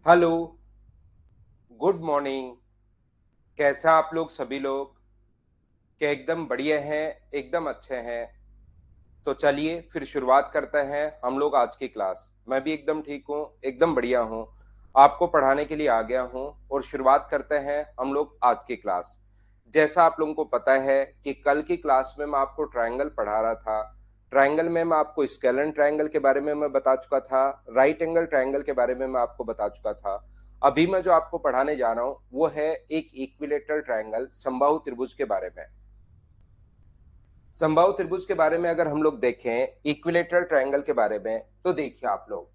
Hello, good morning. कैसा आप लोग सभी लोग? क्या एकदम बढ़िया हैं, एकदम अच्छे हैं? तो चलिए फिर शुरुआत करते हैं हम लोग आज की क्लास। मैं भी एकदम ठीक हूँ, एकदम बढ़िया हूँ। आपको पढ़ाने के लिए आ गया हूँ और शुरुआत करते हैं हम लोग आज की क्लास। जैसा आप लोगों को पता है कि कल की क्लास में मैं आपको ट्रायंगल पढ़ा रहा था। ट्रायंगल में मैं आपको स्केलन ट्रायंगल के बारे में मैं बता चुका था, राइट एंगल ट्रायंगल के बारे में मैं आपको बता चुका था। अभी मैं जो आपको पढ़ाने जा रहा हूँ वो है एक इक्विलेटरल ट्रायंगल, समबाहु त्रिभुज के बारे में। समबाहु त्रिभुज के बारे में अगर हम लोग देखें, इक्विलेटरल ट्रायंगल के बारे में, तो देखिए आप लोग,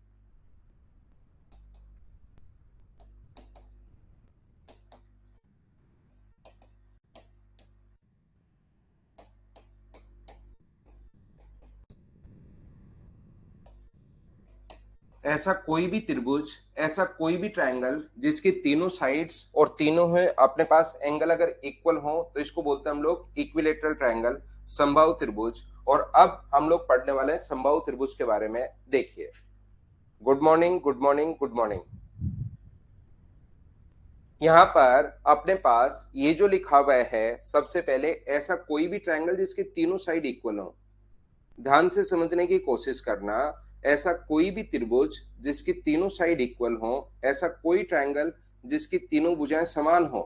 ऐसा कोई भी त्रिभुज, ऐसा कोई भी ट्रायंगल जिसके तीनों साइड्स और तीनों है अपने पास एंगल अगर इक्वल हो तो इसको बोलते हैं हम लोग इक्विलेटरल ट्रायंगल, समबाहु त्रिभुज। और अब हम लोग पढ़ने वाले हैं समबाहु त्रिभुज के बारे में। देखिए, good morning, good morning, good morning. यहाँ पर अपने पास ये जो लिखा हुआ है, सबसे पहले ऐसा कोई भी ट्रायंगल जिसके तीनों साइड इक्वल हो। ध्यान से समझने की कोशिश करना। ऐसा कोई भी त्रिभुज जिसकी तीनों साइड इक्वल हो, ऐसा कोई ट्रायंगल जिसकी तीनों भुजाएं समान हो।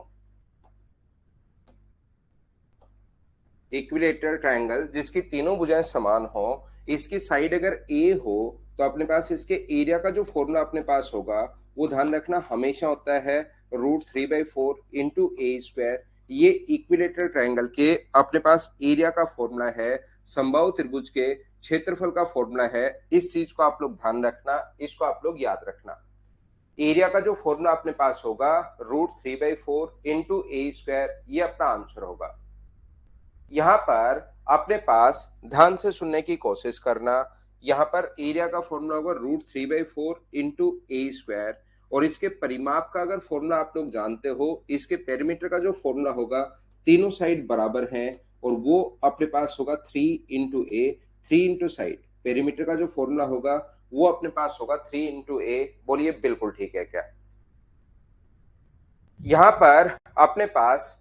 इक्विलेटरल ट्रायंगल जिसकी तीनों भुजाएं समान हो, इसकी साइड अगर ए हो तो अपने पास इसके एरिया का जो फॉर्मूला अपने पास होगा वो ध्यान रखना हमेशा होता है √3/4 इंटू ए स्क्वायर। ये इक्विलेटरल ट्रायंगल के अपने पास एरिया का फॉर्मूला है, समबाहु त्रिभुज के क्षेत्रफल का फॉर्मूला है। इस चीज को आप लोग ध्यान रखना, इसको आप लोग याद रखना। एरिया का जो फॉर्मूला अपने पास होगा √3/4 इंटू ए स्क्वायर, ये अपना आंसर होगा। यहाँ पर अपने पास ध्यान से सुनने की कोशिश करना। यहाँ पर एरिया का फॉर्मूला होगा √3/4 इंटू ए स्क्वायर। और इसके परिमाप का अगर फॉर्मूला आप लोग जानते हो, इसके पेरीमीटर का जो फॉर्मूला होगा, तीनों साइड बराबर हैं और वो अपने पास होगा 3 इंटू ए। 3 इंटू साइड, पेरीमीटर का जो फॉर्मूला होगा वो अपने पास होगा 3 इंटू ए। बोलिए बिल्कुल ठीक है क्या? यहाँ पर अपने पास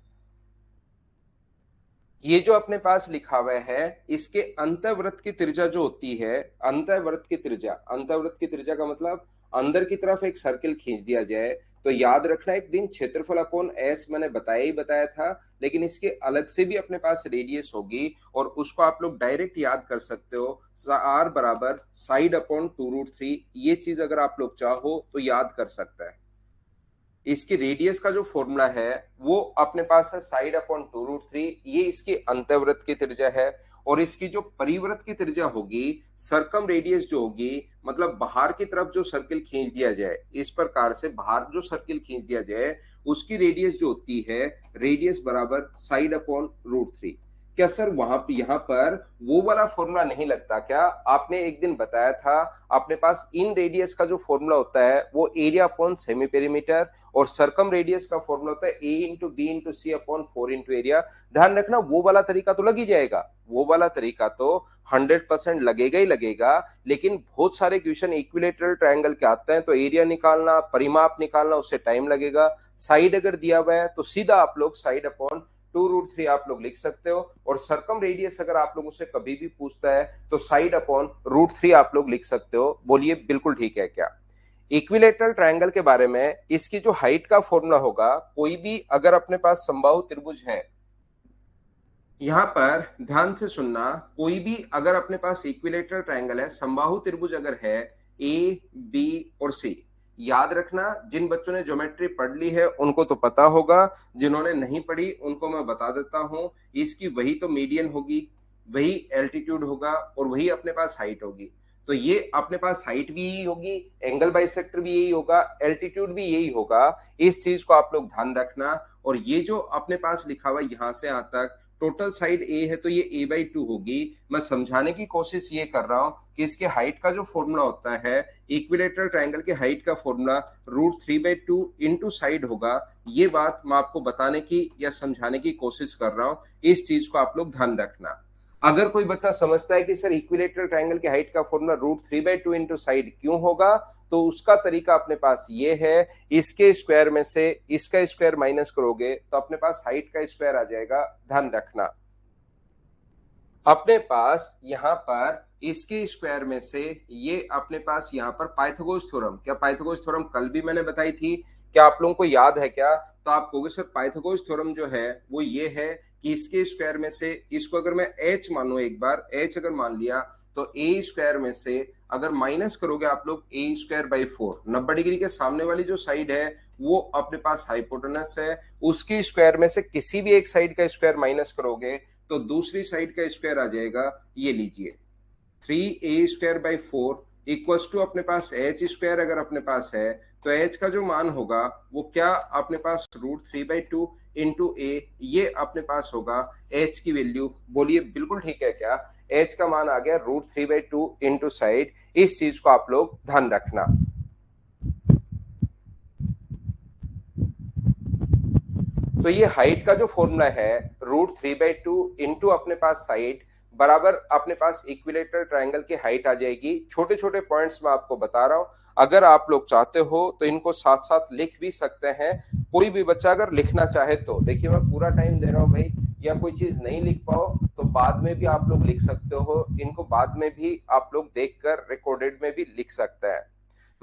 ये जो अपने पास लिखा हुआ है, इसके अंतःवृत्त की त्रिज्या जो होती है, अंतःवृत्त की त्रिज्या, अंतःवृत्त की त्रिज्या का मतलब अंदर की तरफ एक सर्किल खींच दिया जाए तो याद रखना एक दिन क्षेत्रफल अपॉन एस मैंने बताया ही बताया था, लेकिन इसके अलग से भी अपने पास रेडियस होगी और उसको आप लोग डायरेक्ट याद कर सकते हो। आर बराबर साइड अपॉन 2√3, ये चीज अगर आप लोग चाहो तो याद कर सकता है। इसकी रेडियस का जो फॉर्मूला है वो अपने पास है साइड अपॉन 2√3, ये इसकी अंतःवृत्त की त्रिज्या है। और इसकी जो परिवृत्त की त्रिज्या होगी, सरकम रेडियस जो होगी, मतलब बाहर की तरफ जो सर्किल खींच दिया जाए, इस प्रकार से बाहर जो सर्किल खींच दिया जाए उसकी रेडियस जो होती है, रेडियस बराबर साइड अपॉन √3। क्या सर वहां पे यहाँ पर वो वाला फॉर्मूला नहीं लगता क्या? आपने एक दिन बताया था अपने पास इन रेडियस का जो फॉर्मूला होता है वो एरिया अपॉन सेमी पेरीमीटर, और सरकम रेडियस का फॉर्मूला होता है ए इंटू बी इंटू सी अपॉन 4 इंटू एरिया। ध्यान रखना वो वाला तरीका तो लग ही जाएगा, वो वाला तरीका तो 100% लगेगा ही लगेगा। लेकिन बहुत सारे क्वेश्चन इक्विलेटरल ट्रायंगल के आते हैं तो एरिया निकालना, परिमाप निकालना, उससे टाइम लगेगा। साइड अगर दिया हुआ है तो सीधा आप लोग साइड अपॉन 2√3 आप लोग लिख सकते हो, और सरकम रेडियस अगर आप लोगों से कभी भी पूछता है तो साइड अपॉन √3 आप लोग लिख सकते हो। बोलिए बिल्कुल ठीक है क्या? इक्विलेटरल ट्रायंगल के बारे में, इसकी जो हाइट का फॉर्मूला होगा, कोई भी अगर अपने पास समबाहु त्रिभुज है, यहां पर ध्यान से सुनना, कोई भी अगर अपने पास इक्विलेटरल ट्रायंगल है, समबाहु त्रिभुज अगर है ए बी और सी, याद रखना जिन बच्चों ने ज्योमेट्री पढ़ ली है उनको तो पता होगा, जिन्होंने नहीं पढ़ी उनको मैं बता देता हूं। इसकी वही तो मीडियन होगी, वही एल्टीट्यूड होगा और वही अपने पास हाइट होगी। तो ये अपने पास हाइट भी यही होगी, एंगल बाइसेक्टर भी यही होगा, एल्टीट्यूड भी यही होगा। इस चीज को आप लोग ध्यान रखना। और ये जो अपने पास लिखा हुआ यहां से यहां तक टोटल साइड ए है तो ये a/2 होगी। मैं समझाने की कोशिश ये कर रहा हूं कि इसके हाइट का जो फॉर्मूला होता है, इक्विलेटरल ट्रायंगल के हाइट का फॉर्मूला √3/2 इंटू साइड होगा। ये बात मैं आपको बताने की या समझाने की कोशिश कर रहा हूं, इस चीज को आप लोग ध्यान रखना। अगर कोई बच्चा समझता है कि सर इक्विलेटरल ट्रायंगल की हाइट का फॉर्मूला √3/2 इंटू साइड क्यों होगा, तो उसका तरीका अपने पास ये है, इसके स्क्वायर में से इसका स्क्वायर माइनस करोगे तो अपने पास हाइट का स्क्वायर आ जाएगा। ध्यान रखना अपने पास यहां पर इसके स्क्वायर में से ये अपने पास यहां पर पाइथागोरस थ्योरम, क्या पाइथागोरस थ्योरम कल भी मैंने बताई थी, क्या आप लोगों को याद है क्या? तो आप कहोगे सर पाइथागोरस थ्योरम जो है वो ये है कि इसके स्क्वायर में से इसको अगर मैं h मानू, एक बार h अगर मान लिया तो a स्क्वायर में से अगर माइनस करोगे आप लोग a²/4, 90 डिग्री के सामने वाली जो साइड है वो अपने पास हाइपोटेनस है, उसकी स्क्वायर में से किसी भी एक साइड का स्क्वायर माइनस करोगे तो दूसरी साइड का स्क्वायर आ जाएगा, ये लीजिए 3a²/4 इक्वल्स टू अपने पास h² अगर अपने पास है तो h का जो मान होगा वो क्या अपने पास √3/2 इंटू a, ये अपने पास होगा h की वैल्यू, बोलिए बिल्कुल ठीक है क्या? h का मान आ गया √3/2 इंटू साइड, इस चीज को आप लोग ध्यान रखना। तो ये हाइट का जो फॉर्मूला है √3/2 इंटू अपने पास साइड बराबर अपने पास इक्विलेटरल ट्रायंगल की हाइट आ जाएगी। छोटे छोटे पॉइंट्स मैं आपको बता रहा हूं, अगर आप लोग चाहते हो तो इनको साथ साथ लिख भी सकते हैं। कोई भी बच्चा अगर लिखना चाहे तो देखिए मैं पूरा टाइम दे रहा हूं भाई, या कोई चीज नहीं लिख पाओ तो बाद में भी आप लोग लिख सकते हो, इनको बाद में भी आप लोग देखकर रिकॉर्डेड में भी लिख सकते हैं।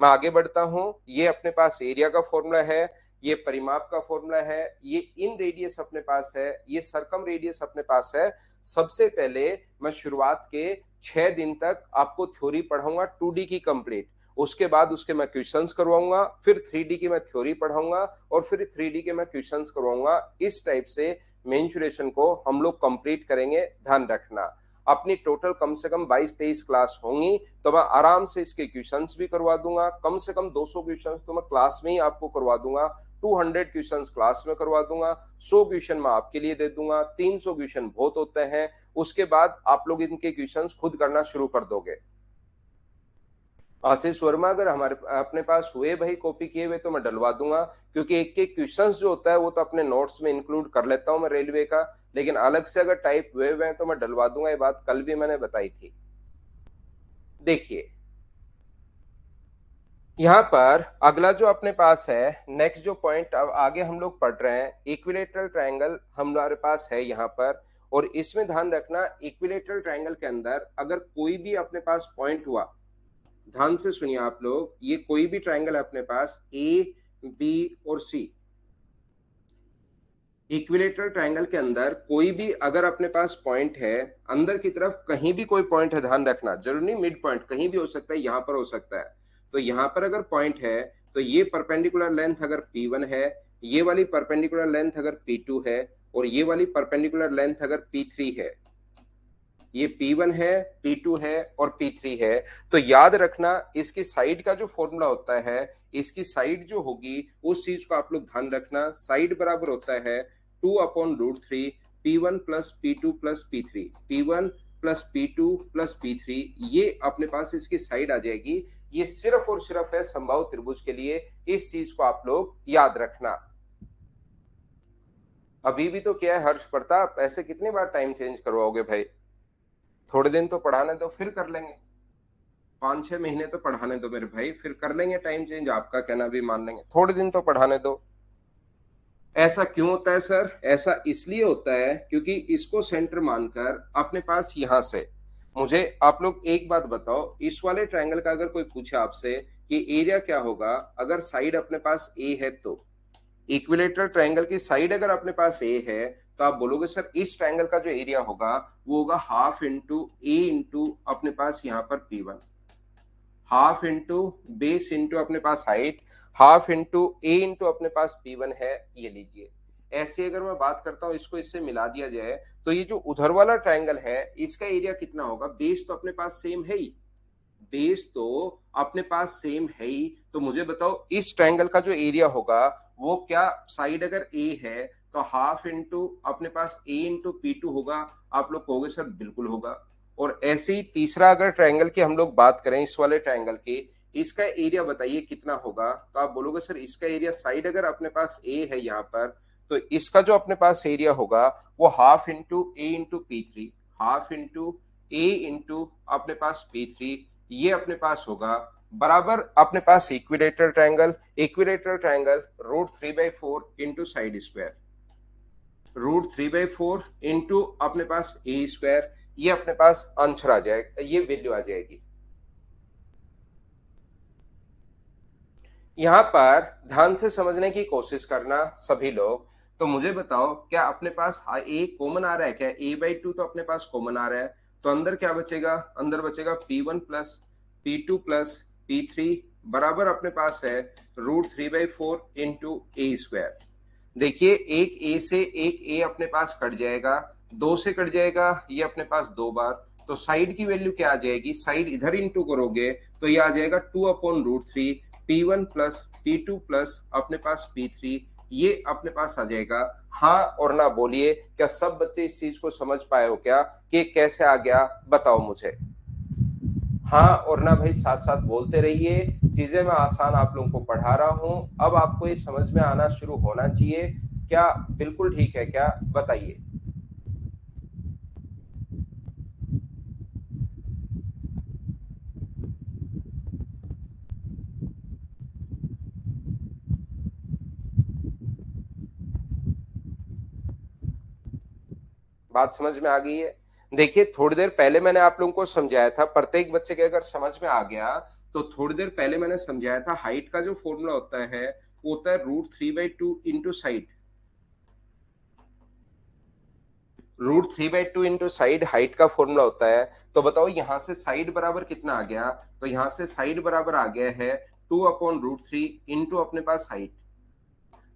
मैं आगे बढ़ता हूं, ये अपने पास एरिया का फॉर्मूला है, ये परिमाप का फॉर्मूला है, ये इन रेडियस अपने पास है, ये सरकम रेडियस अपने पास है। सबसे पहले मैं शुरुआत के 6 दिन तक आपको थ्योरी पढ़ाऊंगा 2D की कंप्लीट, उसके बाद उसके मैं क्वेश्चंस करवाऊंगा, फिर 3D की मैं थ्योरी पढ़ाऊंगा और फिर 3D के मैं क्वेश्चंस करवाऊंगा। इस टाइप से मेंसुरेशन को हम लोग कंप्लीट करेंगे। ध्यान रखना अपनी टोटल कम से कम 22-23 क्लास होंगी तो मैं आराम से इसके क्वेश्चंस भी करवा दूंगा। कम से कम 200 क्वेश्चंस तो मैं क्लास में ही आपको करवा दूंगा, 200 क्वेश्चंस क्लास में करवा दूंगा, 100 क्वेश्चन मैं आपके लिए दे दूंगा, 300 क्वेश्चन बहुत होते हैं। उसके बाद आप लोग इनके क्वेश्चंस खुद करना शुरू कर दोगे। आशीष वर्मा अगर हमारे अपने पास हुए भाई कॉपी किए हुए तो मैं डलवा दूंगा, क्योंकि एक एक क्वेश्चंस जो होता है वो तो अपने नोट्स में इंक्लूड कर लेता हूं मैं रेलवे का, लेकिन अलग से अगर टाइप हुए हुए हैं तो मैं डलवा दूंगा। ये बात कल भी मैंने बताई थी। देखिए यहाँ पर अगला जो अपने पास है नेक्स्ट जो पॉइंट अब आगे हम लोग पढ़ रहे हैं, इक्विलेटरल ट्रायंगल हमारे पास है यहाँ पर। और इसमें ध्यान रखना इक्विलेटरल ट्रायंगल के अंदर अगर कोई भी अपने पास पॉइंट हुआ, ध्यान से सुनिए आप लोग, ये कोई भी ट्रायंगल है अपने पास ए बी और सी, इक्विलेटरल ट्रायंगल के अंदर कोई भी अगर अपने पास पॉइंट है, अंदर की तरफ कहीं भी कोई पॉइंट है, ध्यान रखना जरूरी नहीं मिड पॉइंट, कहीं भी हो सकता है, यहां पर हो सकता है। तो यहां पर अगर पॉइंट है तो ये परपेंडिकुलर लेंथ अगर P1 है, ये वाली परपेंडिकुलर लेंथ अगर P2 है और ये वाली परपेंडिकुलर लेंथ अगर P3 है, ये P1 है, P2 है और P3 है, तो याद रखना इसकी साइड का जो फॉर्मूला होता है, इसकी साइड जो होगी उस चीज को आप लोग ध्यान रखना। साइड बराबर होता है 2/√3 P1 plus P2 plus P3, P1 plus P2 plus P3, ये अपने पास इसकी साइड आ जाएगी। ये सिर्फ और सिर्फ है समबाहु त्रिभुज के लिए, इस चीज को आप लोग याद रखना। अभी भी तो क्या है हर्ष प्रताप, ऐसे कितनी बार टाइम चेंज करवाओगे भाई? थोड़े दिन तो पढ़ाने दो फिर कर लेंगे, 5-6 महीने तो पढ़ाने दो मेरे भाई, फिर कर लेंगे टाइम चेंज, आपका कहना भी मान लेंगे, थोड़े दिन तो पढ़ाने दो। ऐसा क्यों होता है सर? ऐसा इसलिए होता है क्योंकि इसको सेंटर मानकर अपने पास यहां से, मुझे आप लोग एक बात बताओ, इस वाले ट्रायंगल का अगर कोई पूछे आपसे कि एरिया क्या होगा अगर साइड अपने पास ए है, तो इक्विलेटरल ट्रायंगल की साइड अगर अपने पास ए है तो आप बोलोगे सर इस ट्रायंगल का जो एरिया होगा वो होगा हाफ इंटू ए इंटू अपने पास यहाँ पर P1, half into base into अपने पास height, half into A into अपने पास P1 है, ये लीजिए। ऐसे अगर मैं बात करता हूं इसको इससे मिला दिया जाए तो ये जो उधर वाला ट्रायंगल है इसका एरिया कितना होगा? बेस तो अपने पास सेम है ही, बेस तो अपने पास सेम है ही, तो मुझे बताओ इस ट्रायंगल का जो एरिया होगा वो क्या, साइड अगर ए है तो हाफ इंटू अपने पास ए इंटू P2 होगा? आप लोग कहोगे सर बिल्कुल होगा। और ऐसे ही तीसरा अगर ट्रायंगल की हम लोग बात करें, इस वाले ट्रायंगल की, इसका एरिया बताइए कितना होगा? तो आप बोलोगे सर इसका एरिया साइड अगर अपने पास ए है यहाँ पर तो इसका जो अपने पास एरिया होगा वो half into A into P3, half into A into अपने पास P3, ये अपने पास होगा बराबर अपने पास equilateral triangle √3/4 into side square, √3/4 into अपने पास ए स्क्वायर, ये अपने पास आंसर आ जाएगा, ये वैल्यू आ जाएगी। यहां पर ध्यान से समझने की कोशिश करना सभी लोग। तो मुझे बताओ क्या अपने पास ए कॉमन आ रहा है क्या? a/2 तो अपने पास कॉमन आ रहा है, तो अंदर क्या बचेगा? अंदर बचेगा P1 plus P2 plus P3 बराबर अपने पास है √3/4 इंटू ए स्क्वायर। देखिए एक ए से एक ए अपने पास कट जाएगा, दो से कट जाएगा ये अपने पास दो बार, तो साइड की वैल्यू क्या आ जाएगी? साइड इधर इंटू करोगे तो ये आ जाएगा 2/√3 P1 प्लस P2 प्लस अपने पास P3, ये अपने पास आ जाएगा। हाँ और ना बोलिए, क्या सब बच्चे इस चीज को समझ पाए हो क्या कि कैसे आ गया? बताओ मुझे। हाँ और ना भाई साथ साथ बोलते रहिए, चीजें मैं आसान आप लोगों को पढ़ा रहा हूं, अब आपको ये समझ में आना शुरू होना चाहिए। क्या बिल्कुल ठीक है क्या? बताइए। बात समझ में आ गई है? देखिए थोड़ी देर पहले मैंने आप लोगों को समझाया था, प्रत्येक बच्चे के अगर समझ में आ गया तो थोड़ी देर पहले मैंने समझाया था हाइट का जो फॉर्मूला होता है वो होता है √3/2 into side, √3/2 into side height का फॉर्मूला होता है। तो बताओ यहां से साइड बराबर कितना आ गया? तो यहां से साइड बराबर आ गया है 2/√3 इंटू अपने पास हाइट।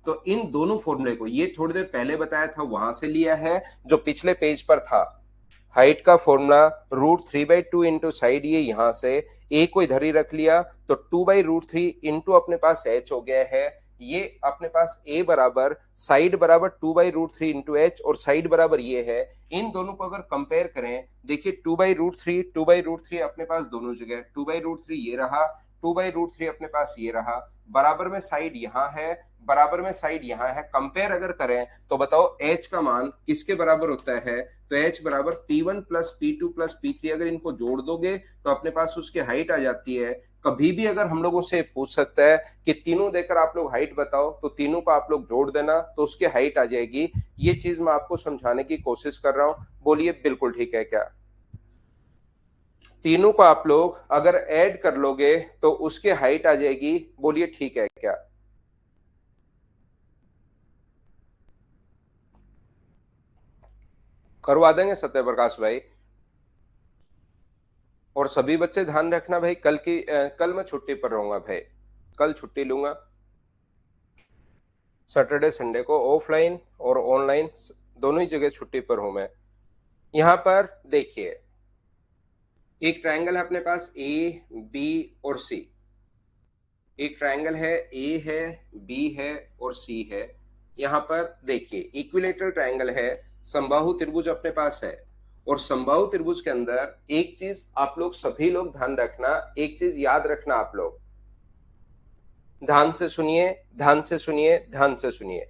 तो इन दोनों फॉर्मूले को ये थोड़ी देर पहले बताया था वहां से लिया है जो पिछले पेज पर था। हाइट का फॉर्मूला √3/2 इंटू साइड, ये यहां से ए को इधर ही रख लिया तो 2/√3 इंटू अपने पास एच हो गया है। ये अपने पास ए बराबर साइड बराबर 2/√3 इंटू एच और साइड बराबर ये है। इन दोनों को अगर कंपेयर करें, देखिए 2/√3 अपने पास दोनों जगह, 2/√3 ये रहा, 2/√3 अपने पास ये रहा, बराबर में साइड यहाँ है, बराबर में साइड यहाँ है। कंपेयर अगर करें तो बताओ h का मान किसके बराबर होता है? तो h बराबर P1 plus P2 plus P3, अगर इनको जोड़ दोगे तो अपने पास उसकी हाइट आ जाती है। कभी भी अगर हम लोगों से पूछ सकता है कि तीनों देकर आप लोग हाइट बताओ, तो तीनों को आप लोग जोड़ देना तो उसकी हाइट आ जाएगी। ये चीज मैं आपको समझाने की कोशिश कर रहा हूं, बोलिए बिल्कुल ठीक है क्या? तीनों को आप लोग अगर ऐड कर लोगे तो उसकी हाइट आ जाएगी, बोलिए ठीक है क्या? करवा देंगे सत्य प्रकाश भाई। और सभी बच्चे ध्यान रखना भाई, कल मैं छुट्टी पर रहूंगा भाई, कल छुट्टी लूंगा। सैटरडे संडे को ऑफलाइन और ऑनलाइन दोनों ही जगह छुट्टी पर हूं मैं। यहां पर देखिए एक ट्रायंगल है अपने पास ए बी और सी, एक ट्रायंगल है ए है बी है और सी है। यहां पर देखिए इक्विलेटरल ट्रायंगल है, समबाहु त्रिभुज अपने पास है। और समबाहु त्रिभुज के अंदर एक चीज आप लोग सभी लोग ध्यान रखना, एक चीज याद रखना आप लोग, ध्यान से सुनिए, ध्यान से सुनिए, ध्यान से सुनिए।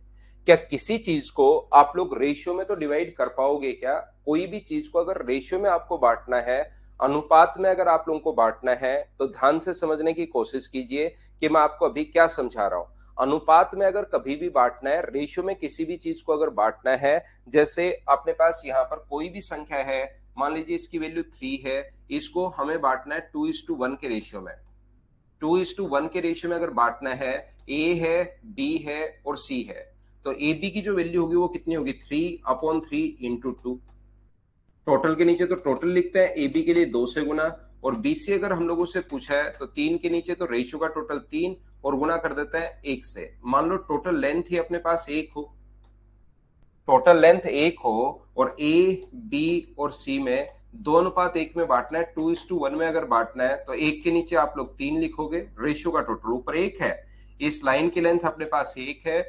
क्या किसी चीज को आप लोग रेशियो में तो डिवाइड कर पाओगे क्या? कोई भी चीज को अगर रेशियो में आपको बांटना है, अनुपात में अगर आप लोगों को बांटना है, तो ध्यान से समझने की कोशिश कीजिए कि मैं आपको अभी क्या समझा रहा हूं। अनुपात में अगर कभी भी बांटना है, रेशियो में किसी भी चीज को अगर बांटना है, जैसे अपने पास यहाँ पर कोई भी संख्या है, मान लीजिए इसकी वैल्यू 3 है, इसको हमें बांटना है 2:1 के रेशियो में। 2:1 के रेशियो में अगर बांटना है, ए है बी है और सी है, तो ए बी की जो वैल्यू होगी वो कितनी होगी? 3/3 इंटू 2। टोटल के नीचे तो टोटल लिखते हैं, ए बी के लिए 2 से गुना, और बी सी अगर हम लोगों से पूछा है तो 3 के नीचे तो रेशियो का टोटल 3 और गुना कर देते हैं 1 से। मान लो टोटल लेंथ ही अपने पास 1 हो, टोटल लेंथ 1 हो और ए बी और सी में 2:1 में बांटना है, 2:1 में अगर बांटना है तो 1 के नीचे आप लोग 3 लिखोगे, रेशियो का टोटल ऊपर 1 है, इस लाइन की लेंथ अपने पास 1 है,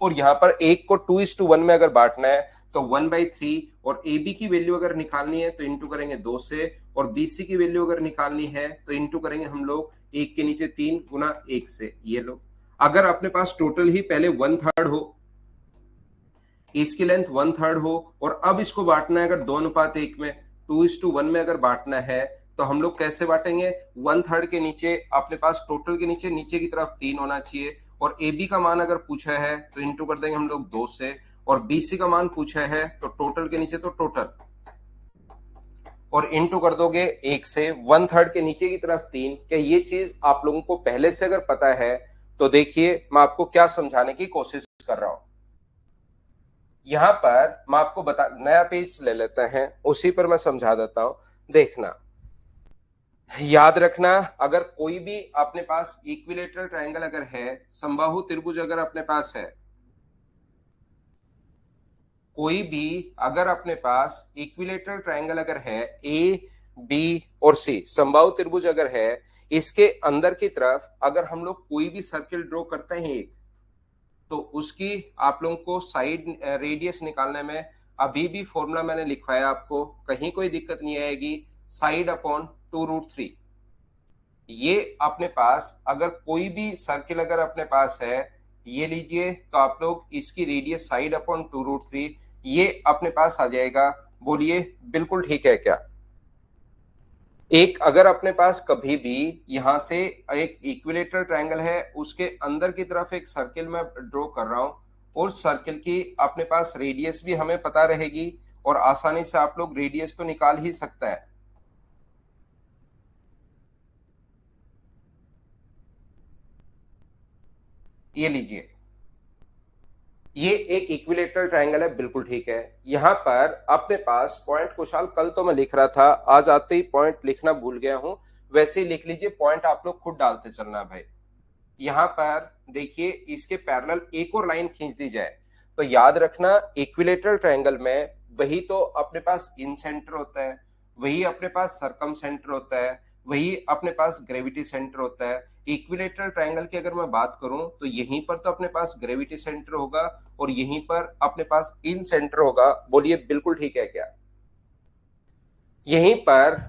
और यहां पर 1 को 2:1 में अगर बांटना है तो 1/3, और ए बी की वैल्यू अगर निकालनी है तो इंटू करेंगे 2 से, और बी सी की वैल्यू अगर निकालनी है तो इंटू करेंगे हम लोग 1 के नीचे 3 गुना 1 से। ये लो, अगर अपने पास टोटल ही पहले 1/3 हो, इसकी लेंथ 1/3 हो, और अब इसको बांटना है अगर 2:1 में, 2:1 में अगर बांटना है तो हम लोग कैसे बांटेंगे? 1/3 के नीचे अपने पास टोटल के नीचे नीचे की तरफ 3 होना चाहिए, और ए बी का मान अगर पूछा है तो इंटू कर देंगे हम लोग 2 से, और बी सी का मान पूछा है तो टोटल के नीचे तो टोटल, और इंटू कर दोगे 1 से, 1/3 के नीचे की तरफ 3। क्या ये चीज आप लोगों को पहले से अगर पता है तो देखिए मैं आपको क्या समझाने की कोशिश कर रहा हूं। यहां पर मैं आपको बता, नया पेज ले लेते हैं, उसी पर मैं समझा देता हूं। देखना, याद रखना, अगर कोई भी अपने पास इक्विलेटरल ट्रायंगल अगर है, समबाहु त्रिभुज अगर अपने पास है, कोई भी अगर अपने पास इक्विलेटरल ट्रायंगल अगर है, ए बी और सी समबाहु त्रिभुज अगर है, इसके अंदर की तरफ अगर हम लोग कोई भी सर्किल ड्रॉ करते हैं एक, तो उसकी आप लोगों को साइड रेडियस निकालने में अभी भी फॉर्मूला मैंने लिखवाया आपको, कहीं कोई दिक्कत नहीं आएगी। साइड अपॉन 2√3, ये अपने पास अगर कोई भी सर्किल अगर अपने पास है, ये लीजिए, तो आप लोग इसकी रेडियस साइड अपॉन 2√3 ये अपने पास आ जाएगा। बोलिए बिल्कुल ठीक है क्या? एक अगर अपने पास कभी भी यहां से एक इक्विलेटरल ट्रायंगल है, उसके अंदर की तरफ एक सर्किल में ड्रॉ कर रहा हूं, और सर्किल की अपने पास रेडियस भी हमें पता रहेगी, और आसानी से आप लोग रेडियस तो निकाल ही सकता है। ये लीजिए, ये एक इक्विलेटरल ट्रायंगल है, बिल्कुल ठीक है। यहां पर अपने पास पॉइंट, कुशाल कल तो मैं लिख रहा था, आज आते ही पॉइंट लिखना भूल गया हूं, वैसे ही लिख लीजिए, पॉइंट आप लोग खुद डालते चलना भाई। यहां पर देखिए, इसके पैरेलल एक और लाइन खींच दी जाए तो याद रखना, इक्विलेटरल ट्रायंगल में वही तो अपने पास इन सेंटर होता है, वही अपने पास सरकम सेंटर होता है, वही अपने पास ग्रेविटी सेंटर होता है। इक्विलेटरल ट्रायंगल की अगर मैं बात करूं तो यहीं पर तो अपने पास ग्रेविटी सेंटर होगा, और यहीं पर अपने पास इन सेंटर होगा। बोलिए बिल्कुल ठीक है क्या? यहीं पर,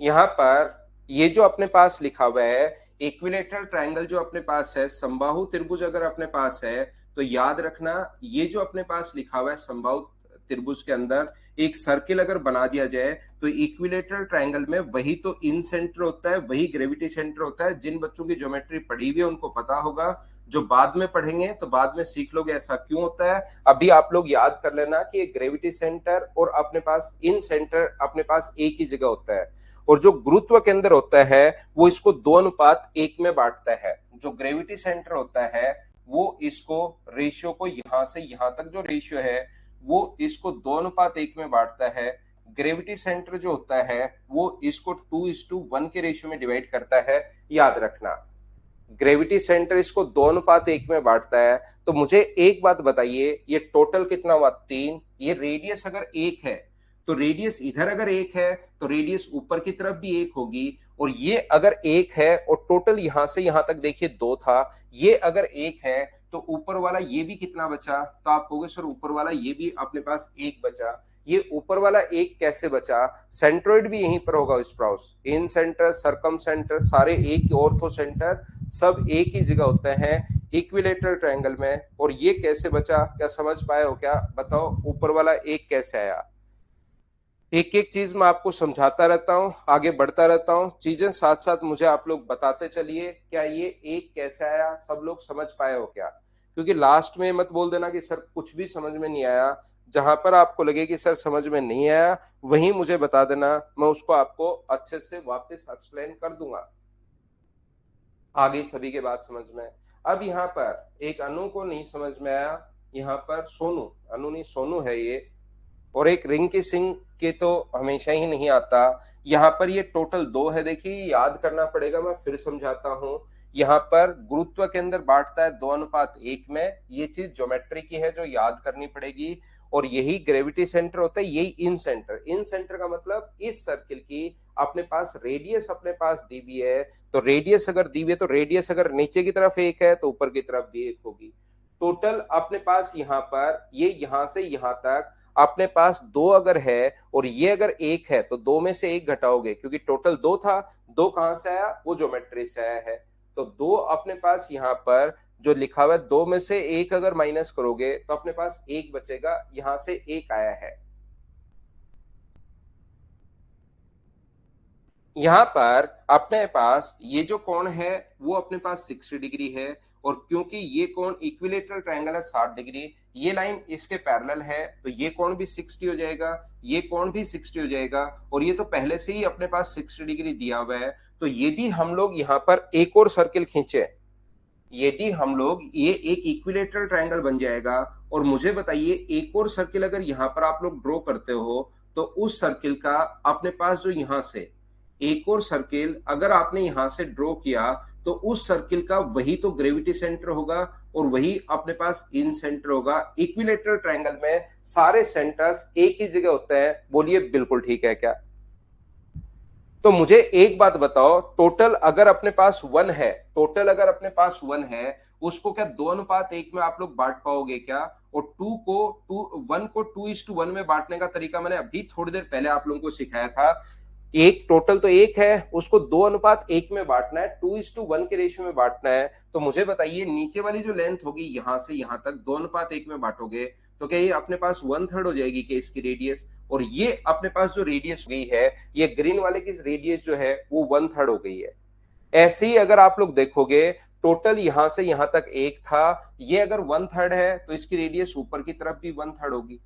यहां पर ये जो अपने पास लिखा हुआ है इक्विलेटरल ट्रायंगल, जो अपने पास है समबाहु त्रिभुज अगर अपने पास है, तो याद रखना, ये जो अपने पास लिखा हुआ है समबाहु त्रिभुज के अंदर एक सर्किल अगर बना दिया जाए, तो इक्विलेटरल ट्रायंगल में वही तो इन सेंटर होता है, वही ग्रेविटी सेंटर होता है। जिन बच्चों की ज्योमेट्री पढ़ी हुई है उनको पता होगा, जो बाद में पढ़ेंगे तो बाद में सीख लोगे ऐसा क्यों होता है। अभी आप लोग याद कर लेना कि ग्रेविटी सेंटर और अपने पास इन सेंटर अपने पास एक ही जगह होता है, और जो गुरुत्व केंद्र होता है वो इसको 2:1 में बांटता है। जो ग्रेविटी सेंटर होता है वो इसको, रेशियो को यहां से यहां तक जो रेशियो है वो इसको 2:1 में बांटता है। ग्रेविटी सेंटर जो होता है वो इसको 2:1 के रेशियो में डिवाइड करता है। याद रखना, ग्रेविटी सेंटर इसको 2:1 में बांटता है। तो मुझे एक बात बताइए, ये टोटल कितना हुआ? 3। ये रेडियस अगर 1 है तो रेडियस इधर अगर 1 है तो रेडियस ऊपर की तरफ भी 1 होगी, और ये अगर 1 है और टोटल यहां से यहां तक देखिए 2 था, ये अगर 1 है तो ऊपर वाला ये भी कितना बचा? तो आप कहोगे सर ऊपर वाला ये भी अपने पास 1 बचा। ये ऊपर वाला 1 कैसे बचा? सेंट्रोइड भी यहीं पर होगा स्प्राउस, इन सेंटर सरकम सेंटर सारे एक, ऑर्थो सेंटर सब एक ही जगह होते हैं इक्विलेटरल ट्रायंगल में। और ये कैसे बचा? क्या समझ पाए हो क्या? बताओ ऊपर वाला 1 कैसे आया? एक एक चीज मैं आपको समझाता रहता हूँ, आगे बढ़ता रहता हूँ, चीजें साथ साथ मुझे आप लोग बताते चलिए। क्या ये 1 कैसे आया? सब लोग समझ पाए हो क्या? क्योंकि लास्ट में मत बोल देना कि सर कुछ भी समझ में नहीं आया। जहां पर आपको लगे कि सर समझ में नहीं आया वहीं मुझे बता देना, मैं उसको आपको अच्छे से वापस एक्सप्लेन कर दूंगा। आ गई सभी के बात समझ में? अब यहाँ पर एक अनु को नहीं समझ में आया, यहाँ पर सोनू, अनु नहीं सोनू है ये, और एक रिंकी सिंह के तो हमेशा ही नहीं आता। यहाँ पर ये टोटल 2 है, देखिए याद करना पड़ेगा, मैं फिर समझाता हूँ। यहाँ पर गुरुत्व के अंदर बांटता है 2:1 में, ये चीज ज्योमेट्री की है जो याद करनी पड़ेगी। और यही ग्रेविटी सेंटर होता है, यही इन सेंटर, इन सेंटर का मतलब इस सर्किल की अपने पास रेडियस अपने पास दी हुई है, तो रेडियस अगर दी हुई है तो रेडियस अगर नीचे की तरफ 1 है तो ऊपर की तरफ भी 1 होगी। टोटल अपने पास यहाँ पर ये यहां से यहां तक अपने पास 2 अगर है और ये अगर 1 है तो 2 में से 1 घटाओगे, क्योंकि टोटल 2 था, 2 कहां से आया? वो ज्योमेट्री से आया है। तो 2 अपने पास यहाँ पर जो लिखा हुआ है 2 में से 1 अगर माइनस करोगे तो अपने पास 1 बचेगा, यहां से 1 आया है। यहां पर अपने पास ये जो कोण है वो अपने पास 60 डिग्री है, और क्योंकि ये कोण इक्विलेटरल ट्रायंगल है 60 डिग्री, ये लाइन इसके पैरेलल है, तो ये कोण भी 60 हो जाएगा, ये कोण भी 60 हो जाएगा, और ये तो पहले से ही अपने पास 60 डिग्री दिया हुआ है। तो यदि हम लोग यहाँ पर एक और सर्किल खींचे, यदि हम लोग ये एक इक्विलेटरल ट्रायंगल बन जाएगा, और मुझे बताइए एक और सर्किल अगर यहां पर आप लोग ड्रॉ करते हो, तो उस सर्किल का अपने पास जो यहां से एक और सर्किल अगर आपने यहां से ड्रॉ किया, तो उस सर्किल का वही तो ग्रेविटी सेंटर होगा, और वही अपने पास इन सेंटर होगा। इक्विलेटरल ट्रायंगल में सारे सेंटर्स एक ही जगह होते हैं। बोलिए बिल्कुल ठीक है क्या? तो मुझे एक बात बताओ, टोटल अगर अपने पास 1 है, टोटल अगर अपने पास 1 है, उसको क्या 2:1 में आप लोग बांट पाओगे क्या? और 1 को 2:1 में बांटने का तरीका मैंने अभी थोड़ी देर पहले आप लोगों को सिखाया था। एक टोटल तो 1 है, उसको 2:1 में बांटना है, 2:1 के रेशियो में बांटना है। तो मुझे बताइए नीचे वाली जो लेंथ होगी यहां से यहां तक 2:1 में बांटोगे, तो क्या ये अपने पास 1/3 हो जाएगी क्या इसकी रेडियस? और ये अपने पास जो रेडियस हुई है, ये ग्रीन वाले की रेडियस जो है वो 1/3 हो गई है। ऐसे ही अगर आप लोग देखोगे, टोटल यहां से यहां तक 1 था, ये अगर 1/3 है तो इसकी रेडियस ऊपर की तरफ भी 1/3 होगी।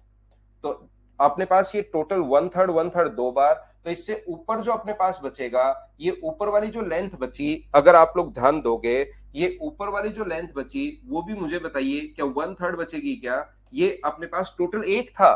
तो अपने पास ये टोटल 1/3 1/3 दो बार, तो इससे ऊपर जो अपने पास बचेगा, ये ऊपर वाली जो लेंथ बची, अगर आप लोग ध्यान दोगे, ये ऊपर वाली जो लेंथ बची वो भी मुझे बताइए क्या 1/3 बचेगी क्या? ये अपने पास टोटल 1 था,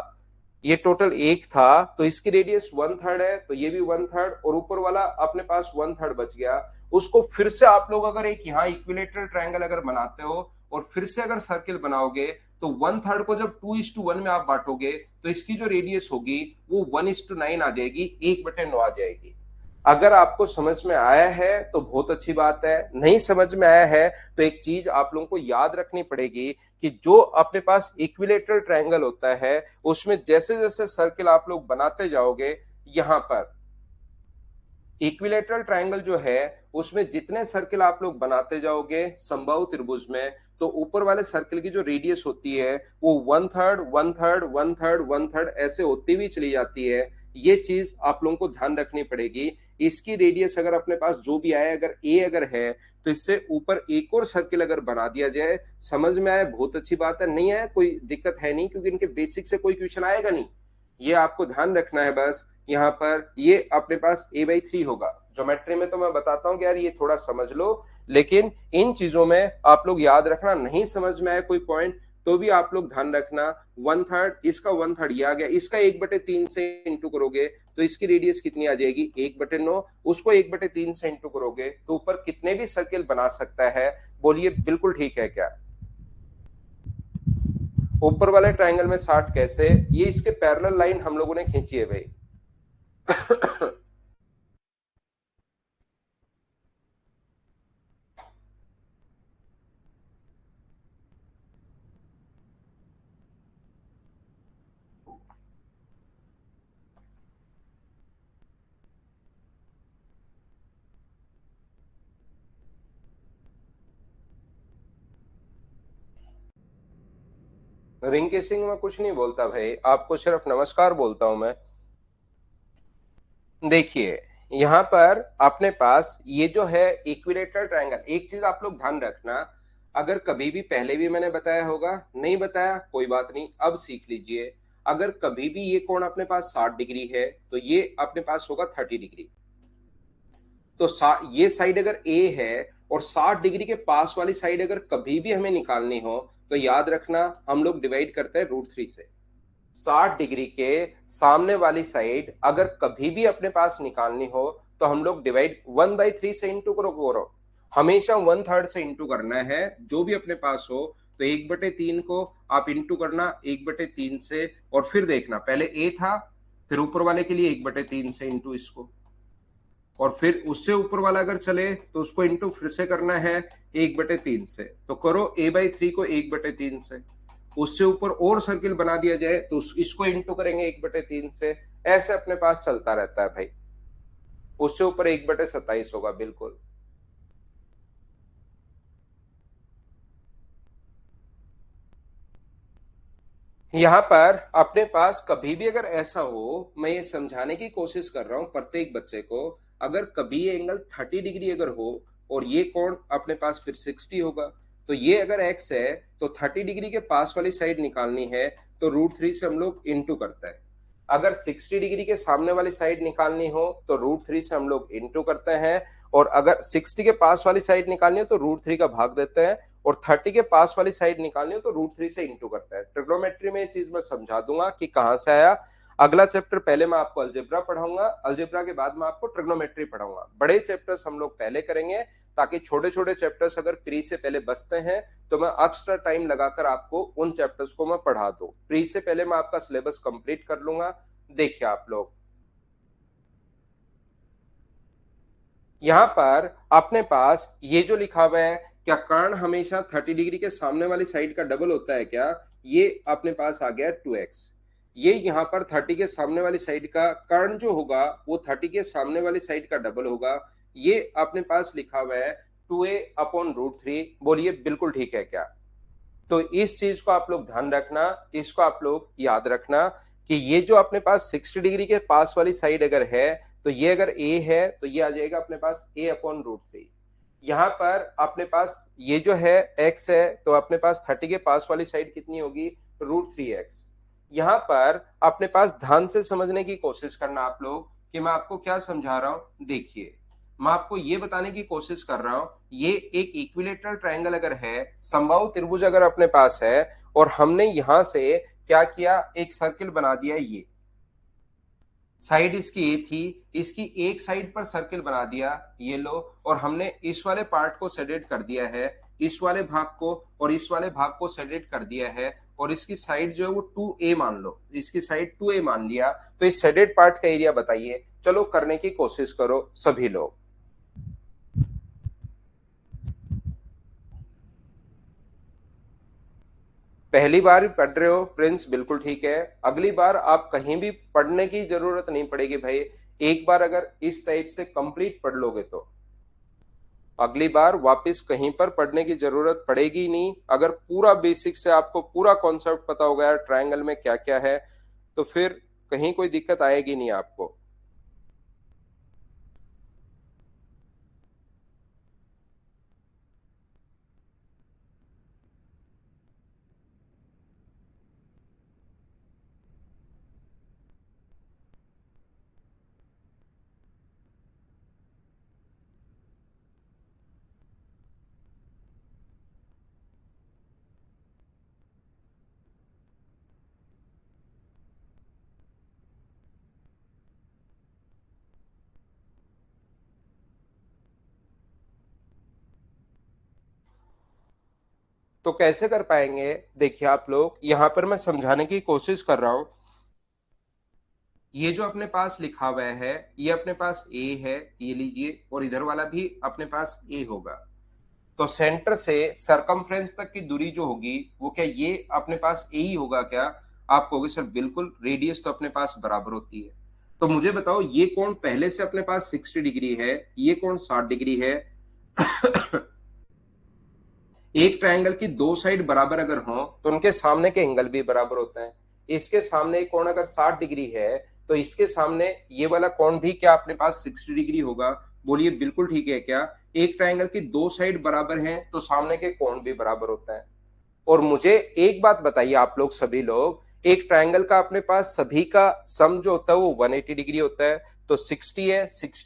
ये टोटल 1 था, तो इसकी रेडियस 1/3 है, तो ये भी 1/3, और ऊपर वाला अपने पास 1/3 बच गया। उसको फिर से आप लोग अगर एक यहाँ इक्विलेटरल ट्रायंगल अगर बनाते हो और फिर से अगर सर्किल बनाओगे, तो 1/3 को जब 2:1 में आप बांटोगे, तो इसकी जो रेडियस होगी वो 1:9 आ जाएगी, 1/9 आ जाएगी। अगर आपको समझ में आया है तो बहुत अच्छी बात है, नहीं समझ में आया है तो एक चीज आप लोगों को याद रखनी पड़ेगी कि जो अपने पास इक्विलेटरल ट्रायंगल होता है, उसमें जैसे जैसे सर्किल आप लोग बनाते जाओगे, यहां पर इक्विलेटरल ट्रायंगल जो है उसमें जितने सर्किल आप लोग बनाते जाओगे समबाहु त्रिभुज में, तो ऊपर वाले सर्किल की जो रेडियस होती है वो 1/3 1/3 1/3 1/3 ऐसे होती हुई चली जाती है। ये चीज आप लोगों को ध्यान रखनी पड़ेगी। इसकी रेडियस अगर अपने पास जो भी आए, अगर ए अगर है, तो इससे ऊपर एक और सर्किल अगर बना दिया जाए, समझ में आए बहुत अच्छी बात है, नहीं आए कोई दिक्कत है नहीं, क्योंकि इनके बेसिक से कोई क्वेश्चन आएगा नहीं। ये आपको ध्यान रखना है बस। यहाँ पर ये अपने पास a/3 होगा। ज्योमेट्री में तो मैं बताता हूँ कि यार ये थोड़ा समझ लो, लेकिन इन चीजों में आप लोग याद रखना, नहीं समझ में आए कोई पॉइंट तो भी आप लोग ध्यान रखना। 1/3, इसका 1/3 ये आ गया, इसका 1/3 से इंटू करोगे तो इसकी रेडियस कितनी आ जाएगी 1/9, उसको 1/3 से इंटू करोगे तो ऊपर कितने भी सर्किल बना सकता है। बोलिए बिल्कुल ठीक है क्या? ऊपर वाले ट्रायंगल में 60 कैसे? ये इसके पैरेलल लाइन हम लोगों ने खींची है भाई। रिंग किसिंग में कुछ नहीं बोलता भाई, आपको सिर्फ नमस्कार बोलता हूं मैं। देखिए यहां पर अपने पास ये जो है इक्विलेटरल ट्रायंगल, एक चीज आप लोग ध्यान रखना, अगर कभी भी पहले भी मैंने बताया होगा, नहीं बताया कोई बात नहीं, अब सीख लीजिए। अगर कभी भी ये कोण अपने पास 60 डिग्री है, तो ये अपने पास होगा 30 डिग्री। तो ये साइड अगर ए है और 60 डिग्री के पास वाली साइड अगर कभी भी हमें निकालनी हो, तो याद रखना हम लोग डिवाइड करते हैं √3 से। 60 डिग्री के सामने वाली साइड अगर कभी भी अपने पास निकालनी हो, तो हम लोग डिवाइड 1/3 से इंटू करो। हमेशा 1/3 से इंटू करना है जो भी अपने पास हो। तो 1/3 को आप इंटू करना 1/3 से, और फिर देखना पहले ए था, फिर ऊपर वाले के लिए 1/3 से इंटू इसको, और फिर उससे ऊपर वाला अगर चले तो उसको इंटू फिर से करना है 1/3 से। तो करो a/3 को 1/3 से, उससे ऊपर और सर्किल बना दिया जाए तो इसको इंटू करेंगे 1/3 से। ऐसे अपने पास चलता रहता है भाई। उससे ऊपर 1/27 होगा बिल्कुल। यहाँ पर अपने पास कभी भी अगर ऐसा हो, मैं ये समझाने की कोशिश कर रहा हूँ प्रत्येक बच्चे को, अगर कभी ये एंगल 30 डिग्री अगर हो और ये कोण अपने पास फिर 60 होगा, तो ये अगर एक्स है तो 30 डिग्री के पास वाली साइड निकालनी है तो √3 से हम लोग इंटू करते हैं। अगर 60 डिग्री के सामने वाली साइड निकालनी हो तो √3 से हम लोग इंटू करते हैं, और अगर 60 के पास वाली साइड निकालनी हो तो √3 का भाग देते हैं, और 30 के पास वाली साइड निकालनी हो तो √3 से इंटू करता है। ट्रिग्नोमेट्री में ये चीज मैं समझा दूंगा कि कहां से आया। अगला चैप्टर पहले मैं आपको अलजेब्रा पढ़ाऊंगा, अलजेब्रा के बाद मैं आपको ट्रिग्नोमेट्री पढ़ाऊंगा। बड़े चैप्टर्स हम लोग पहले करेंगे ताकि छोटे छोटे चैप्टर्स अगर प्री से पहले बचते हैं तो मैं एक्स्ट्रा टाइम लगाकर आपको उन चैप्टर्स को मैं पढ़ा दूं। प्री से पहले मैं आपका सिलेबस कंप्लीट कर लूंगा। देखिए आप लोग, यहां पर अपने पास ये जो लिखा हुआ है, क्या कर्ण हमेशा 30 डिग्री के सामने वाली साइड का डबल होता है क्या? ये अपने पास आ गया 2x। ये यहाँ पर 30 के सामने वाली साइड का कर्ण जो होगा वो 30 के सामने वाली साइड का डबल होगा। ये अपने पास लिखा हुआ है 2a/√3। बोलिए बिल्कुल ठीक है क्या? तो इस चीज को आप लोग ध्यान रखना, इसको आप लोग याद रखना कि ये जो अपने पास 60 डिग्री के पास वाली साइड अगर है तो ये अगर ए है तो ये आ जाएगा अपने पास a/√3। यहां पर अपने पास ये जो है x है तो अपने पास 30 के पास वाली साइड कितनी होगी? √3x। यहां पर अपने पास ध्यान से समझने की कोशिश करना आप लोग कि मैं आपको क्या समझा रहा हूं। देखिए, मैं आपको ये बताने की कोशिश कर रहा हूं, ये एक इक्विलेटरल ट्रायंगल अगर है, समबाहु त्रिभुज अगर अपने पास है, और हमने यहां से क्या किया, एक सर्किल बना दिया। ये साइड इसकी ए थी, इसकी एक साइड पर सर्किल बना दिया, ये लो, और हमने इस वाले पार्ट को सेडेड कर दिया है, इस वाले भाग को और इस वाले भाग को सेडेड कर दिया है, और इसकी साइड जो है वो 2a मान लो, इसकी साइड 2a मान लिया। तो इस सेडेड पार्ट का एरिया बताइए, चलो करने की कोशिश करो सभी लोग। पहली बार भी पढ़ रहे हो प्रिंस, बिल्कुल ठीक है। अगली बार आप कहीं भी पढ़ने की जरूरत नहीं पड़ेगी भाई। एक बार अगर इस टाइप से कंप्लीट पढ़ लोगे तो अगली बार वापस कहीं पर पढ़ने की जरूरत पड़ेगी नहीं। अगर पूरा बेसिक से आपको पूरा कॉन्सेप्ट पता हो गया ट्रायंगल में क्या क्या है तो फिर कहीं कोई दिक्कत आएगी नहीं आपको। तो कैसे कर पाएंगे? देखिए आप लोग, यहां पर मैं समझाने की कोशिश कर रहा हूं। ये जो अपने पास लिखा हुआ है ये अपने पास ए है, ये लीजिए, और इधर वाला भी अपने पास ए होगा। तो सेंटर से सरकमफ्रेंस तक की दूरी जो होगी वो क्या ये अपने पास ए ही होगा क्या? आप कहोगे सर बिल्कुल, रेडियस तो अपने पास बराबर होती है। तो मुझे बताओ, ये कोण पहले से अपने पास 60 डिग्री है, ये कोण 60 डिग्री है। एक ट्रायंगल की दो साइड बराबर अगर हो तो उनके सामने के एंगल भी बराबर होते हैं। इसके सामने एक कोण अगर 60 डिग्री है तो इसके सामने ये वाला कोण भी क्या अपने पास 60 डिग्री होगा? बोलिए बिल्कुल ठीक है क्या? एक ट्रायंगल की दो साइड बराबर हैं तो सामने के कोण भी बराबर होते हैं। और मुझे एक बात बताइए आप लोग सभी लोग, एक ट्रायंगल का अपने पास सभी का सम जो होता है वो 180 डिग्री होता है। तो 60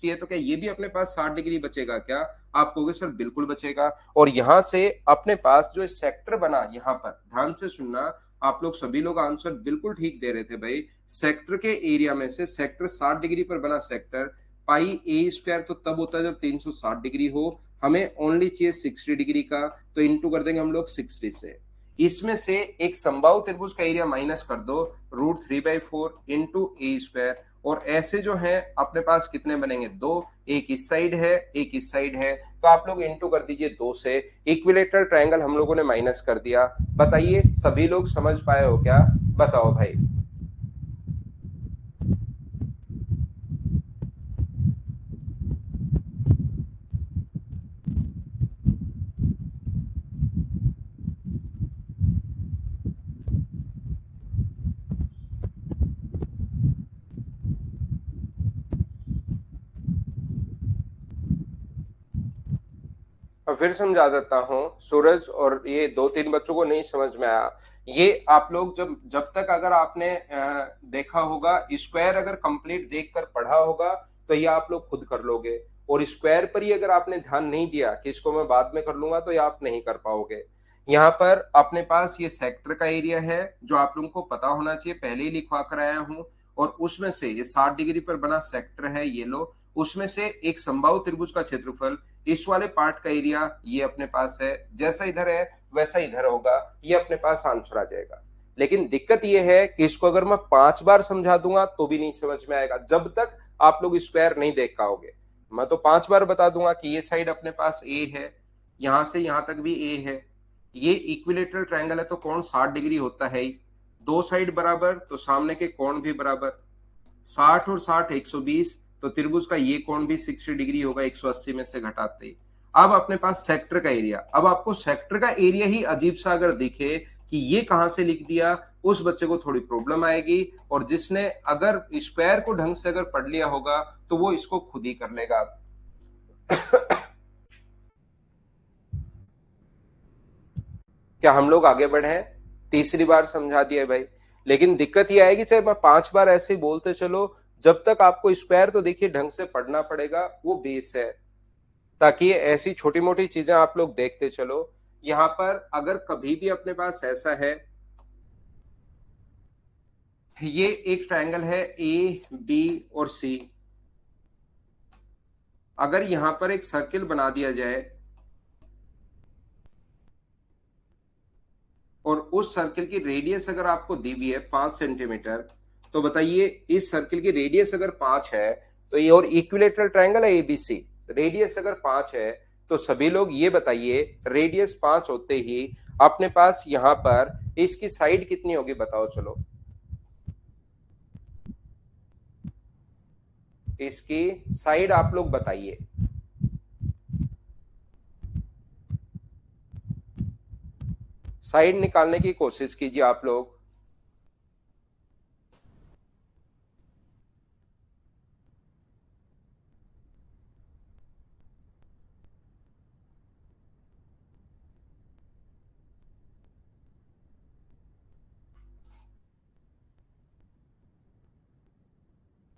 है तो क्या ये भी अपने पास 60 डिग्री बचेगा क्या? आप कहोगे सर बिल्कुल बचेगा। और यहां से अपने पास जो सेक्टर बना, यहां पर ध्यान से सुनना, आप लोग सभी लोग आंसर बिल्कुल ठीक दे रहे थे भाई। सेक्टर के एरिया में से सेक्टर 60 डिग्री पर बना सेक्टर, पाई ए स्क्वायर तो तब होता है जब 360 डिग्री हो। हमें ओनली चाहिए 60 डिग्री का, तो इंटू कर देंगे हम लोग 60 से। इसमें से एक समबाहु त्रिभुज का एरिया माइनस कर दो, √3/4 इंटू ए स्क्वायर। और ऐसे जो है अपने पास कितने बनेंगे? दो, एक इस साइड है एक इस साइड है, तो आप लोग इंटू कर दीजिए दो से। इक्विलेटरल ट्रायंगल हम लोगों ने माइनस कर दिया। बताइए सभी लोग समझ पाए हो क्या? बताओ भाई। और फिर समझा देता हूँ। सूरज और ये दो तीन बच्चों को नहीं समझ में आया। ये आप लोग जब जब तक अगर आपने देखा होगा, स्क्वायर अगर कंप्लीट देखकर पढ़ा होगा तो ये आप लोग खुद कर लोगे, और स्क्वायर पर ही अगर आपने ध्यान नहीं दिया कि इसको मैं बाद में कर लूंगा, तो ये आप नहीं कर पाओगे। यहाँ पर अपने पास ये सेक्टर का एरिया है जो आप लोगों को पता होना चाहिए, पहले ही लिखवा कर आया हूँ। और उसमें से ये 60 डिग्री पर बना सेक्टर है, ये लो। उसमें से एक समबाहु त्रिभुज का क्षेत्रफल, इस वाले पार्ट का एरिया ये अपने पास है, जैसा इधर है वैसा इधर होगा, ये अपने पास आंसर आ जाएगा। लेकिन दिक्कत ये है कि इसको अगर मैं 5 बार समझा दूंगा तो भी नहीं समझ में आएगा, जब तक आप लोग स्क्वायर नहीं देख पाओगे। मैं तो 5 बार बता दूंगा कि ये साइड अपने पास ए है, यहां से यहां तक भी ए है, ये इक्विलेटरल ट्रायंगल है तो कोण 60 डिग्री होता है ही, दो साइड बराबर तो सामने के कोण भी बराबर, 60 और 60 120, तो त्रिभुज का ये कोण भी 60 डिग्री होगा 180 में से घटाते ही। अब अपने पास सेक्टर का एरिया, अब आपको सेक्टर का एरिया ही अजीब सा अगर दिखे कि ये कहां से लिख दिया, उस बच्चे को थोड़ी प्रॉब्लम आएगी। और जिसने अगर स्क्वायर को ढंग से अगर पढ़ लिया होगा तो वो इसको खुद ही कर लेगा। क्या हम लोग आगे बढ़े? तीसरी बार समझा दिया भाई। लेकिन दिक्कत ये आएगी, चाहे मैं 5 बार ऐसे ही बोलते चलो, जब तक आपको स्क्वायर तो देखिए ढंग से पढ़ना पड़ेगा, वो बेस है। ताकि ऐसी छोटी मोटी चीजें आप लोग देखते चलो। यहां पर अगर कभी भी अपने पास ऐसा है, ये एक ट्रायंगल है ए बी और सी, अगर यहां पर एक सर्किल बना दिया जाए और उस सर्किल की रेडियस अगर आपको दी हुई है 5 सेंटीमीटर, तो बताइए इस सर्किल की रेडियस अगर 5 है, तो ये और इक्विलेटरल ट्रायंगल है एबीसी, रेडियस अगर 5 है, तो सभी लोग ये बताइए रेडियस 5 होते ही अपने पास यहां पर इसकी साइड कितनी होगी, बताओ चलो। इसकी साइड आप लोग बताइए। साइड निकालने की कोशिश कीजिए आप लोग।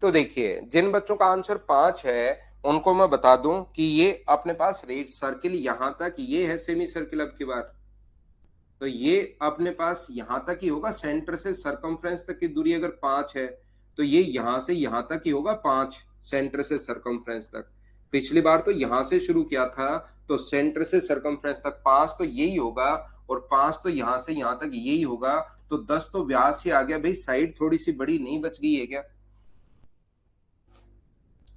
तो देखिए जिन बच्चों का आंसर 5 है उनको मैं बता दूं कि ये अपने पास रेड सर्किल यहां तक ये है सेमी सर्किल, अब की बार तो ये अपने पास यहां तक ही होगा, सेंटर से सरकमफ्रेंस तक की दूरी अगर 5 है तो ये यहां से यहां तक ही होगा 5, सेंटर से सरकमफ्रेंस तक। पिछली बार तो यहां से शुरू किया था, तो सेंटर से सरकमफ्रेंस तक 5 तो यही होगा, और 5 तो यहां से यहां तक यही होगा, तो 10 तो व्यास ही आ गया भाई। साइड थोड़ी सी बड़ी नहीं बच गई है क्या?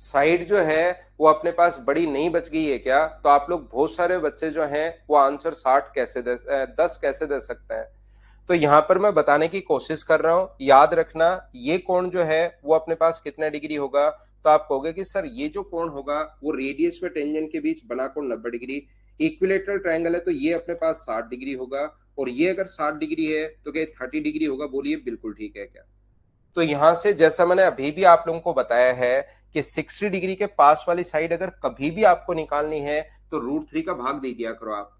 साइड जो है वो अपने पास बड़ी नहीं बच गई है क्या? तो आप लोग बहुत सारे बच्चे जो हैं वो आंसर 60 कैसे दे 10 कैसे दे सकते हैं? तो यहां पर मैं बताने की कोशिश कर रहा हूं, याद रखना ये कोण जो है वो अपने पास कितना डिग्री होगा। तो आप कहोगे कि सर ये जो कोण होगा वो रेडियस व टेंजेंट के बीच बना कोण 90 डिग्री, इक्विलेटरल ट्रायंगल है तो ये अपने पास 60 डिग्री होगा, और ये अगर 60 डिग्री है तो क्या 30 डिग्री होगा? बोलिए बिल्कुल ठीक है क्या? तो यहां से जैसा मैंने अभी भी आप लोगों को बताया है कि 60 डिग्री के पास वाली साइड अगर कभी भी आपको निकालनी है तो √3 का भाग दे दिया करो आप।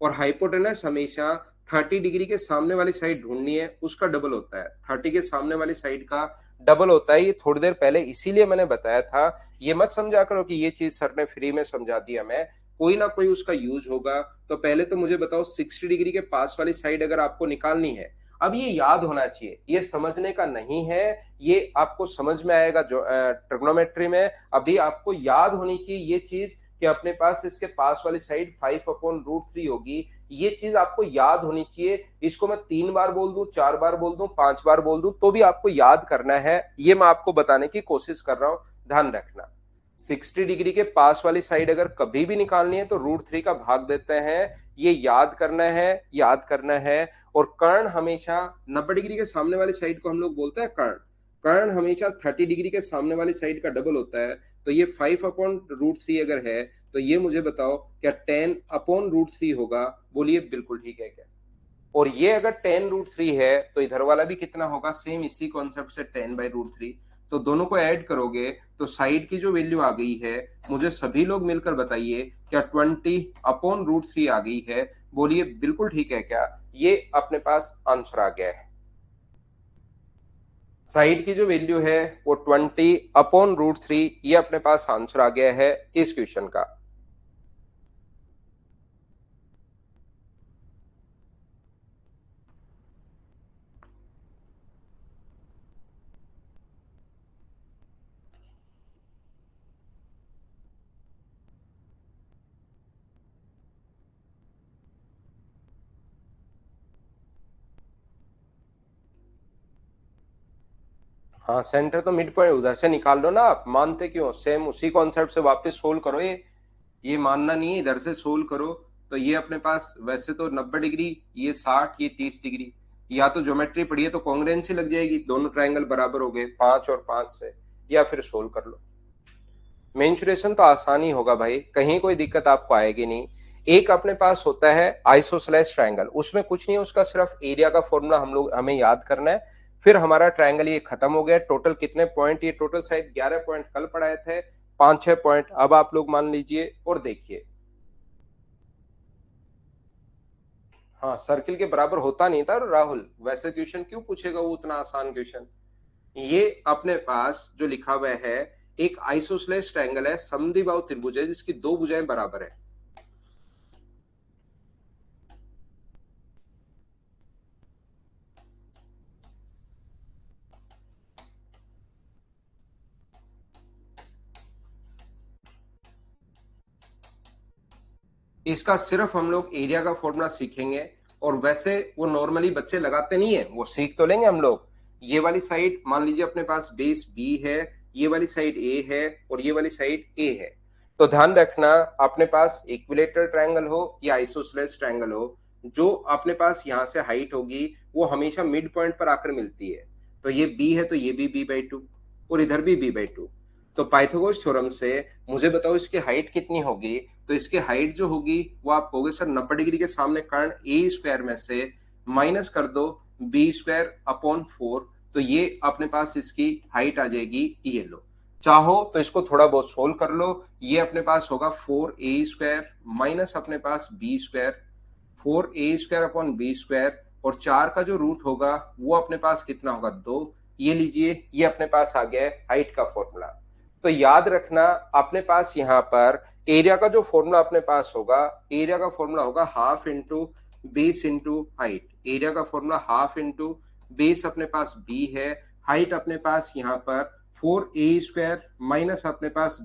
और हाइपोटेनस हमेशा 30 डिग्री के सामने वाली साइड ढूंढनी है, उसका डबल होता है, 30 के सामने वाली साइड का डबल होता है। ये थोड़ी देर पहले इसीलिए मैंने बताया था। ये मत समझा करो कि ये चीज सर ने फ्री में समझा दिया, मैं कोई ना कोई उसका यूज होगा। तो पहले तो मुझे बताओ 60 डिग्री के पास वाली साइड अगर आपको निकालनी है, अब ये याद होना चाहिए, ये समझने का नहीं है, ये आपको समझ में आएगा जो ट्रिग्नोमेट्री में। अभी आपको याद होनी चाहिए ये चीज कि अपने पास इसके पास वाली साइड 5/√3 होगी, ये चीज आपको याद होनी चाहिए। इसको मैं 3 बार बोल दूं, 4 बार बोल दूं, 5 बार बोल दूं, तो भी आपको याद करना है। ये मैं आपको बताने की कोशिश कर रहा हूं, ध्यान रखना। 60 डिग्री के पास वाली साइड अगर कभी भी निकालनी है तो √3 का भाग देते हैं, ये याद करना है, याद करना है। और कर्ण हमेशा 90 डिग्री के सामने वाली साइड को हम लोग बोलते हैं कर्ण, कर्ण हमेशा 30 डिग्री के सामने वाली साइड का डबल होता है। तो ये 5/√3 अगर है तो ये मुझे बताओ क्या 10/√3 होगा? बोलिए बिल्कुल ठीक है क्या? और ये अगर 10√3 है तो इधर वाला भी कितना होगा? सेम इसी कॉन्सेप्ट से 10/√3। तो दोनों को ऐड करोगे तो साइड की जो वैल्यू आ गई है, मुझे सभी लोग मिलकर बताइए क्या 20/√3 आ गई है? बोलिए बिल्कुल ठीक है क्या? ये अपने पास आंसर आ गया है। साइड की जो वैल्यू है वो 20/√3, ये अपने पास आंसर आ गया है इस क्वेश्चन का। हाँ, सेंटर तो मिड पॉइंट उधर से निकाल लो ना, आप मानते क्यों? सेम उसी कॉन्सेप्ट से वापस सोल्व करो। ये मानना नहीं है, इधर से सोल्व करो। तो ये अपने पास वैसे तो 90 डिग्री, ये 60, ये 30 डिग्री। या तो ज्योमेट्री पढ़िए तो कॉन्ग्रुएंसी लग जाएगी, दोनों ट्रायंगल बराबर हो गए 5 और 5 से, या फिर सोल्व कर लो। मेंसुरेशन तो आसान ही होगा भाई, कहीं कोई दिक्कत आपको आएगी नहीं। एक अपने पास होता है आइसोसेलेस ट्रायंगल, उसमें कुछ नहीं है, उसका सिर्फ एरिया का फॉर्मूला हमें याद करना है। फिर हमारा ट्रायंगल ये खत्म हो गया। टोटल कितने पॉइंट? ये टोटल शायद 11 पॉइंट कल पढ़ाए थे, 5-6 पॉइंट अब आप लोग मान लीजिए और देखिए। हाँ, सर्किल के बराबर होता नहीं था राहुल, वैसे क्वेश्चन क्यों पूछेगा वो उतना आसान क्वेश्चन। ये अपने पास जो लिखा हुआ है, एक आइसोसेलेस ट्रायंगल है, समद्विबाहु त्रिभुज है जिसकी दो भुजाएं बराबर है। इसका सिर्फ हम लोग एरिया का फॉर्मूला सीखेंगे। और वैसे वो नॉर्मली बच्चे लगाते नहीं है, वो सीख तो लेंगे हम लोग। ये वाली साइड मान लीजिए अपने पास बेस बी है, ये वाली साइड ए है और ये वाली साइड ए है। तो ध्यान रखना, अपने पास इक्विलेटरल ट्रायंगल हो या आइसोसेलेस ट्रायंगल हो, जो अपने पास यहाँ से हाइट होगी वो हमेशा मिड पॉइंट पर आकर मिलती है। तो ये बी है तो ये भी b/2 और इधर भी b/2। तो पाइथागोरस थ्योरम से मुझे बताओ इसकी हाइट कितनी होगी? तो इसकी हाइट जो होगी वो आप कहोगे सर 90 डिग्री के सामने कर्ण ए स्क्वायर में से माइनस कर दो b² अपॉन 4, तो ये अपने पास इसकी हाइट आ जाएगी। ये लो, चाहो तो इसको थोड़ा बहुत सोल्व कर लो। ये अपने पास होगा 4a² माइनस अपने पास b², 4a² अपॉन b², और 4 का जो रूट होगा वो अपने पास कितना होगा? 2। ये लीजिए, ये अपने पास आ गया है हाइट का फॉर्मूला। तो याद रखना, अपने पास यहाँ पर एरिया का जो फॉर्मूला अपने पास होगा, एरिया का फॉर्मूला होगा half into base into height. Area का फॉर्मूला हाफ इंटू बेस अपने पास बी है, हाइट अपने पास यहाँ पर 4a² माइनस अपने पास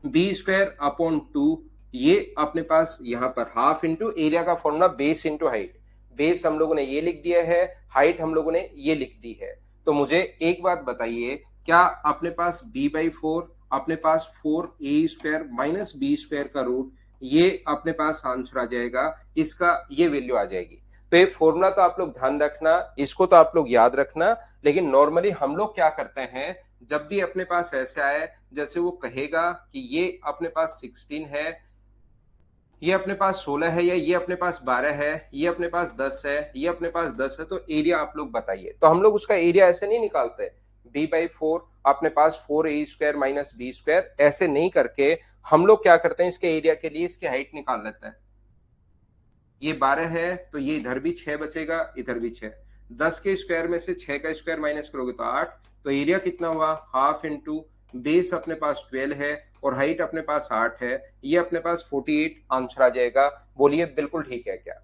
b²अपॉन 2। ये अपने पास यहाँ पर हाफ इंटू एरिया का formula base into height. Base हम लोगों ने ये लिख दिया है, हाइट हम लोगों ने ये लिख दी है। तो मुझे एक बात बताइए, क्या अपने पास b/4, अपने पास 4a² माइनस b² का रूट, ये अपने पास आंसर आ जाएगा, इसका ये वैल्यू आ जाएगी। तो ये फॉर्मूला तो आप लोग ध्यान रखना, इसको तो आप लोग याद रखना। लेकिन नॉर्मली हम लोग क्या करते हैं, जब भी अपने पास ऐसे आए, जैसे वो कहेगा कि ये अपने पास 16 है, ये अपने पास 16 है, या ये अपने पास 12 है, ये अपने पास 10 है, ये अपने पास 10 है, तो एरिया आप लोग बताइए। तो हम लोग उसका एरिया ऐसे नहीं निकालते, b/4 अपने पास 4a² माइनस b², ऐसे नहीं करके हम लोग क्या करते हैं, इसके एरिया के लिए इसकी हाइट निकाल लेते हैं। ये 12 है तो ये इधर भी 6 बचेगा, इधर भी 6। 10 के स्क्वायर में से 6 का स्क्वायर माइनस करोगे तो 8। तो एरिया कितना हुआ? हाफ इंटू बेस अपने पास 12 है और हाइट अपने पास 8 है, ये अपने पास 48 आंसर आ जाएगा। बोलिए बिल्कुल ठीक है क्या?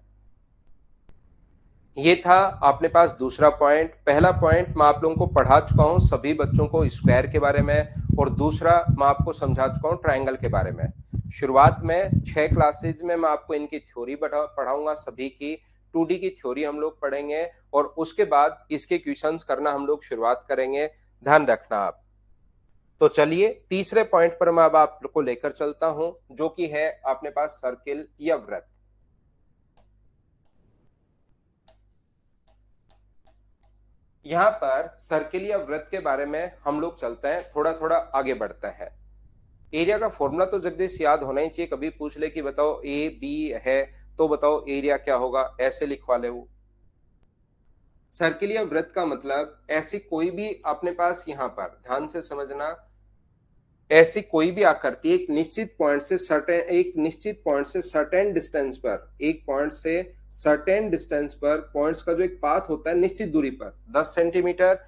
ये था अपने पास दूसरा पॉइंट। पहला पॉइंट मैं आप लोगों को पढ़ा चुका हूं सभी बच्चों को स्क्वायर के बारे में, और दूसरा मैं आपको समझा चुका हूं ट्रायंगल के बारे में। शुरुआत में 6 क्लासेज में मैं आपको इनकी थ्योरी पढ़ाऊंगा, सभी की 2D की थ्योरी हम लोग पढ़ेंगे, और उसके बाद इसके क्वेश्चंस करना हम लोग शुरुआत करेंगे। ध्यान रखना आप। तो चलिए तीसरे पॉइंट पर मैं अब आप लोग को लेकर चलता हूं, जो कि है अपने पास सर्किल या वृत्त। यहाँ पर सर्किल या वृत्त के बारे में हम लोग चलते हैं, थोड़ा थोड़ा आगे बढ़ते हैं। एरिया का फॉर्मूला तो जगदीश याद होना ही चाहिए, कभी पूछ ले कि बताओ ए बी है तो बताओ एरिया क्या होगा, ऐसे लिखवा ले वो। सर्किल या वृत्त का मतलब ऐसी कोई भी अपने पास, यहां पर ध्यान से समझना, ऐसी कोई भी आकृति एक निश्चित पॉइंट से सर्टेन डिस्टेंस पर, एक पॉइंट से सर्टेन डिस्टेंस पर पॉइंट्स का जो एक पाथ होता है निश्चित दूरी पर 10 सेंटीमीटर,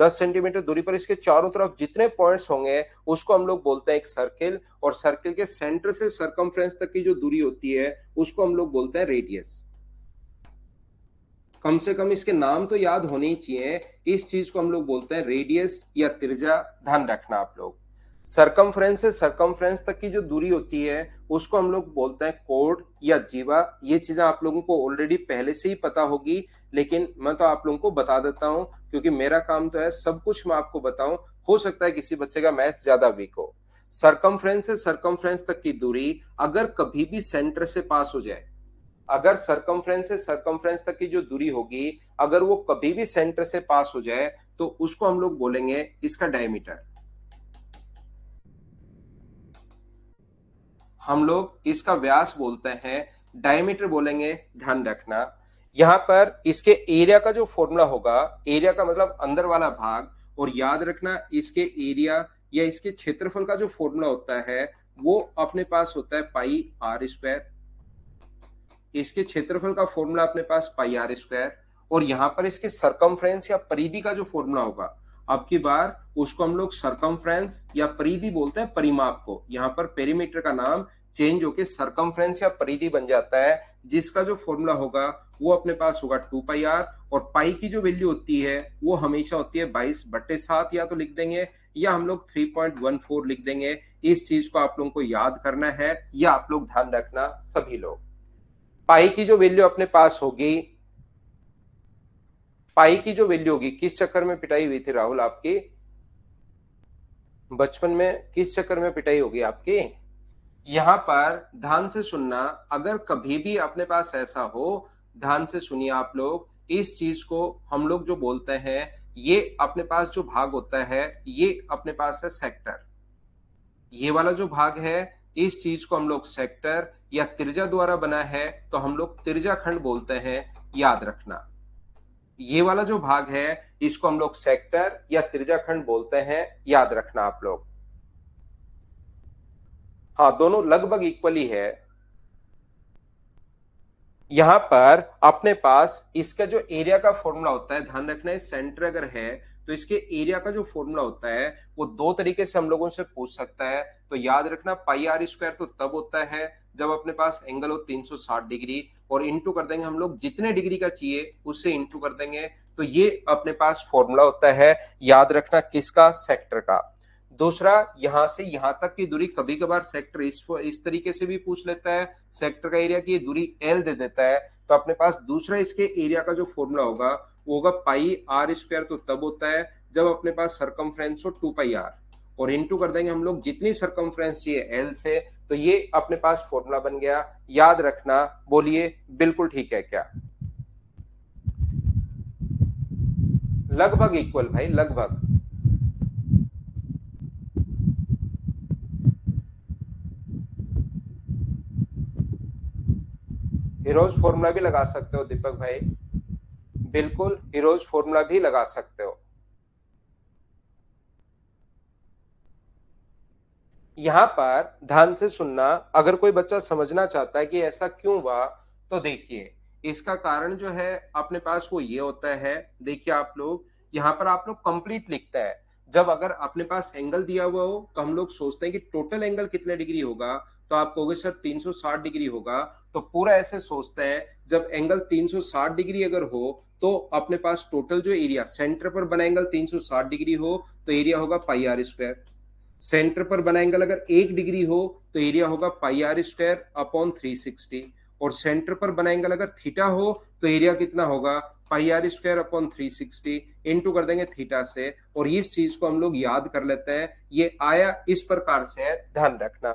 10 सेंटीमीटर दूरी पर इसके चारों तरफ जितने पॉइंट्स होंगे उसको हम लोग बोलते हैं एक सर्किल। और सर्किल के सेंटर से सरकमफ्रेंस तक की जो दूरी होती है उसको हम लोग बोलते हैं रेडियस। कम से कम इसके नाम तो याद होने ही चाहिए। इस चीज को हम लोग बोलते हैं रेडियस या त्रिज्या, ध्यान रखना आप लोग। सरकमफ्रेंस से सरकमफ्रेंस तक की जो दूरी होती है उसको हम लोग बोलते हैं कोड या जीवा। ये चीजें आप लोगों को ऑलरेडी पहले से ही पता होगी, लेकिन मैं तो आप लोगों को बता देता हूं क्योंकि मेरा काम तो है सब कुछ मैं आपको बताऊं। हो सकता है किसी बच्चे का मैथ्स ज्यादा वीक हो। सरकमफ्रेंस से सरकमफ्रेंस तक की दूरी अगर कभी भी सेंटर से पास हो जाए, अगर सरकमफ्रेंस से सरकमफ्रेंस तक की जो दूरी होगी अगर वो कभी भी सेंटर से पास हो जाए तो उसको हम लोग बोलेंगे इसका डायमीटर। हम लोग इसका व्यास बोलते हैं, डायमीटर बोलेंगे, ध्यान रखना। यहां पर इसके एरिया का जो फॉर्मूला होगा, एरिया का मतलब अंदर वाला भाग, और याद रखना इसके एरिया या इसके क्षेत्रफल का जो फॉर्मूला होता है वो अपने पास होता है पाई आर स्क्वायर। इसके क्षेत्रफल का फॉर्मूला अपने पास पाई आर स्क्वायर, और यहां पर इसके सरकमफ्रेंस या परिधि का जो फॉर्मूला होगा, अब की बार उसको हम लोग सरकमफ्रेंस या परिधि बोलते हैं परिमाप को। यहां पर पेरीमीटर का नाम चेंज होकर सरकमफ्रेंस या परिधि बन जाता है, जिसका जो फॉर्मूला होगा वो अपने पास होगा 2 पाई आर। और पाई की जो वैल्यू होती है वो हमेशा होती है 22/7, या तो लिख देंगे या हम लोग 3.14 लिख देंगे। इस चीज को आप लोगों को याद करना है या आप लोग ध्यान रखना सभी लोग। पाई की जो वैल्यू अपने पास होगी, पाई की जो वैल्यू होगी, किस चक्कर में पिटाई हुई थी राहुल आपकी बचपन में, किस चक्कर में पिटाई होगी आपकी? यहां पर ध्यान से सुनना, अगर कभी भी अपने पास ऐसा हो, ध्यान से सुनिए आप लोग, इस चीज को हम लोग जो बोलते हैं, ये अपने पास जो भाग होता है ये अपने पास है सेक्टर। ये वाला जो भाग है इस चीज को हम लोग सेक्टर या त्रिज्या द्वारा बना है तो हम लोग त्रिज्या खंड बोलते हैं, याद रखना। ये वाला जो भाग है इसको हम लोग सेक्टर या त्रिज्या खंड बोलते हैं, याद रखना आप लोग। हाँ, दोनों लगभग इक्वली है। यहां पर अपने पास इसका जो एरिया का फॉर्मूला होता है, ध्यान रखना है, सेंटर अगर है तो इसके एरिया का जो फॉर्मूला होता है वो दो तरीके से हम लोगों से पूछ सकता है। तो याद रखना पाई आर स्क्वायर तो तब होता है जब अपने पास एंगल हो 360 डिग्री, और इंटू कर देंगे हम लोग जितने डिग्री का चाहिए उससे इंटू कर देंगे। तो ये अपने पास फॉर्मूला होता है, याद रखना किसका, सेक्टर का। दूसरा, यहां से यहां तक की दूरी कभी कभार सेक्टर इस तरीके से भी पूछ लेता है, सेक्टर का एरिया की दूरी एल दे देता है। तो अपने पास दूसरा इसके एरिया का जो फॉर्मूला होगा वो होगा पाई आर स्क्वायर तो तब होता है जब अपने पास सरकमफ्रेंस हो 2 पाई आर, और इंटू कर देंगे हम लोग जितनी सरकमफ्रेंस चाहिए एल से। तो ये अपने पास फॉर्मूला बन गया, याद रखना। बोलिए बिल्कुल ठीक है क्या? लगभग इक्वल भाई, लगभग। हीरोज फॉर्मूला भी लगा सकते हो दीपक भाई, बिल्कुल हीरोज फॉर्मूला भी लगा सकते हो। यहां पर ध्यान से सुनना, अगर कोई बच्चा समझना चाहता है कि ऐसा क्यों हुआ तो देखिए इसका कारण जो है अपने पास वो ये होता है। देखिए आप लोग यहां पर आप लोग कंप्लीट लिखते हैं, जब अगर अपने पास एंगल दिया हुआ हो तो हम लोग सोचते हैं कि टोटल एंगल कितने डिग्री होगा, तो आप कहोगे सर 360 डिग्री होगा। तो पूरा ऐसे सोचते हैं, जब एंगल 360 डिग्री अगर हो तो अपने पास टोटल जो एरिया सेंटर पर बना एंगल 360 डिग्री हो तो एरिया होगा पाई आर स्क्वायर। सेंटर पर बना एंगल अगर 1 डिग्री हो तो एरिया होगा पाई आर स्क्वायर अपॉन 360, और सेंटर पर बना एंगल अगर थीटा हो तो एरिया कितना होगा, pi R square upon 360 into कर देंगे थीटा से। और इस चीज को हम लोग याद कर लेते हैं, ये आया इस प्रकार से है, ध्यान रखना।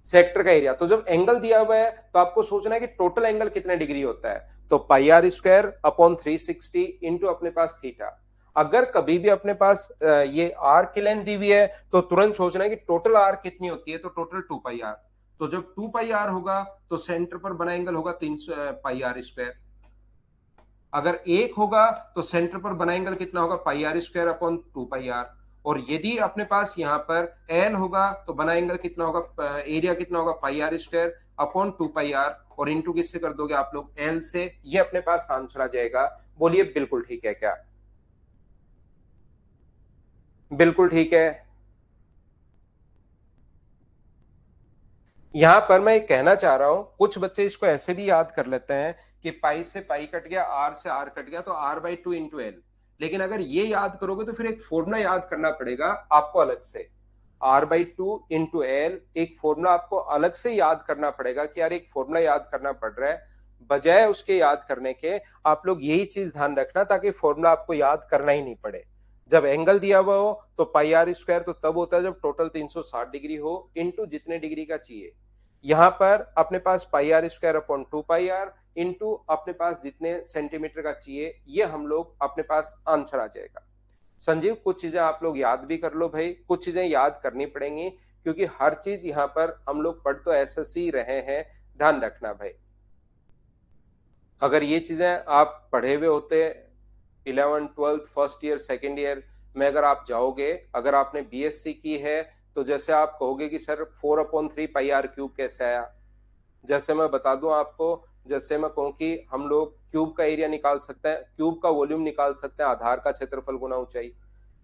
सेक्टर का एरिया, तो जब एंगल दिया हुआ है तो आपको सोचना है कि टोटल एंगल कितने डिग्री होता है, तो पाई आर स्क्वायर अपॉन 360 इंटू अपने पास थीटा। अगर कभी भी अपने पास ये आर की लेंथ दी हुई है तो तुरंत सोचना है कि टोटल आर कितनी होती है, तो टोटल 2 पाई आर। तो जब 2 पाई आर होगा तो सेंटर पर बना एंगल होगा 3 पाई आर स्क्वायर। अगर 1 होगा तो सेंटर पर बना एंगल कितना होगा, pi R square upon 2 pi R. और यदि अपने पास यहाँ पर एल होगा तो बना एंगल कितना होगा, एरिया कितना होगा, pi R square upon 2 pi R, और इंटू किससे कर दोगे आप लोग, एल से। ये अपने पास आंसर आ जाएगा। बोलिए बिल्कुल ठीक है क्या? बिल्कुल ठीक है। यहां पर मैं कहना चाह रहा हूं, कुछ बच्चे इसको ऐसे भी याद कर लेते हैं कि पाई से पाई कट गया, आर से आर कट गया, तो R by two into L. लेकिन अगर ये याद करोगे तो फिर एक फॉर्मूला याद करना पड़ेगा आपको अलग से। R by two into L एक फॉर्मूला आपको अलग से याद करना पड़ेगा कि यार एक फॉर्मूला याद करना पड़ रहा है। बजाय उसके याद करने के आप लोग यही चीज ध्यान रखना ताकि फॉर्मूला आपको याद करना ही नहीं पड़े। जब एंगल दिया हुआ हो तो पाई आर स्क्वायर तो तब होता है जब टोटल 360 डिग्री हो, इंटू जितने डिग्री का चाहिए। यहां पर अपने पास pi R square upon 2 pi R into अपने पास जितने सेंटीमीटर का चाहिए, ये हम लोग अपने पास आंसर आ जाएगा। संजीव कुछ चीजें आप लोग याद भी कर लो भाई, कुछ चीजें याद करनी पड़ेंगी, क्योंकि हर चीज यहाँ पर हम लोग पढ़ तो एसएससी रहे हैं, ध्यान रखना भाई। अगर ये चीजें आप पढ़े हुए होते 11 12 फर्स्ट ईयर सेकेंड ईयर में अगर आप जाओगे, अगर आपने बीएससी की है, तो जैसे आप कहोगे कि सर 4/3 पाई आर क्यूब कैसे आया। जैसे मैं बता दूं आपको, जैसे मैं कहूं कि हम लोग क्यूब का एरिया निकाल सकते हैं, क्यूब का वॉल्यूम निकाल सकते हैं आधार का क्षेत्रफल गुना ऊंचाई।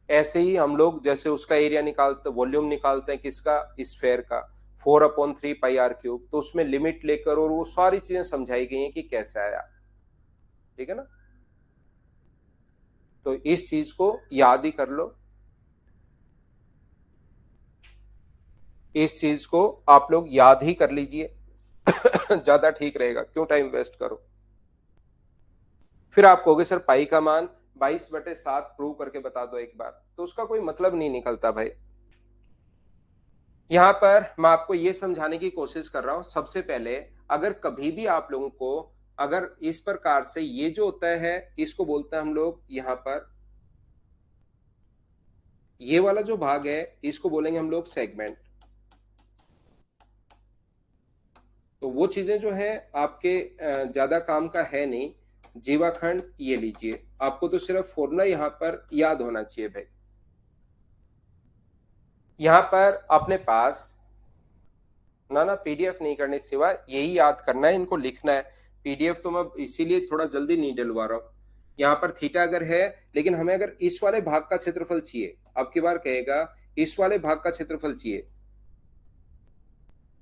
ऐसे ही हम लोग जैसे उसका एरिया निकालते, वॉल्यूम निकालते हैं किसका, स्फेयर का, 4/3 पाई आर क्यूब। तो उसमें लिमिट लेकर और वो सारी चीजें समझाई गई हैं कि कैसे आया। ठीक है ना? तो इस चीज को याद ही कर लो, इस चीज को आप लोग याद ही कर लीजिए। ज्यादा ठीक रहेगा, क्यों टाइम वेस्ट करो। फिर आप कहोगे सर पाई का मान 22/7 प्रूव करके बता दो एक बार, तो उसका कोई मतलब नहीं निकलता भाई। यहां पर मैं आपको यह समझाने की कोशिश कर रहा हूं, सबसे पहले अगर कभी भी आप लोगों को अगर इस प्रकार से ये जो होता है इसको बोलते हैं हम लोग यहां पर, ये वाला जो भाग है इसको बोलेंगे हम लोग सेगमेंट। तो वो चीजें जो है आपके ज्यादा काम का है नहीं। जीवाखंड ये लीजिए, आपको तो सिर्फ फॉर्मूला यहां पर याद होना चाहिए भाई। यहां पर अपने पास ना ना पीडीएफ नहीं करने सिवा यही याद करना है, इनको लिखना है। पीडीएफ तो मैं इसीलिए थोड़ा जल्दी नहीं डलवा रहा हूं। यहाँ पर थीटा अगर है, लेकिन हमें अगर इस वाले भाग का क्षेत्रफल चाहिए, अब की बार कहेगा इस वाले भाग का क्षेत्रफल चाहिए,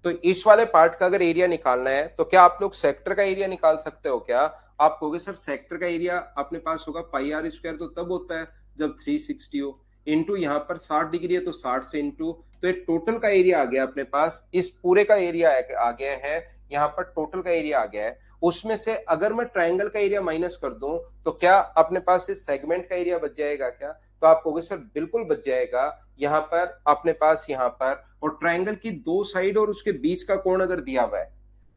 तो इस वाले पार्ट का अगर एरिया निकालना है तो क्या आप लोग सेक्टर का एरिया निकाल सकते हो क्या? आप कहोगे सर सेक्टर का एरिया अपने पास होगा पाई आर स्क्वायर, तो तब होता है जब 360 हो, इंटू यहाँ पर 60 डिग्री है तो 60 से इंटू, तो एक टोटल का एरिया आ गया अपने पास, इस पूरे का एरिया आ गया है। यहाँ पर टोटल का एरिया आ गया है, उसमें से अगर मैं ट्राइंगल का एरिया माइनस कर दूं तो क्या अपने पास इस सेगमेंट का एरिया बच जाएगा क्या? तो आप कहोगे सर बिल्कुल बच जाएगा। यहाँ पर अपने पास यहाँ पर, और ट्रायंगल की दो साइड और उसके बीच का कोण अगर दिया हुआ है,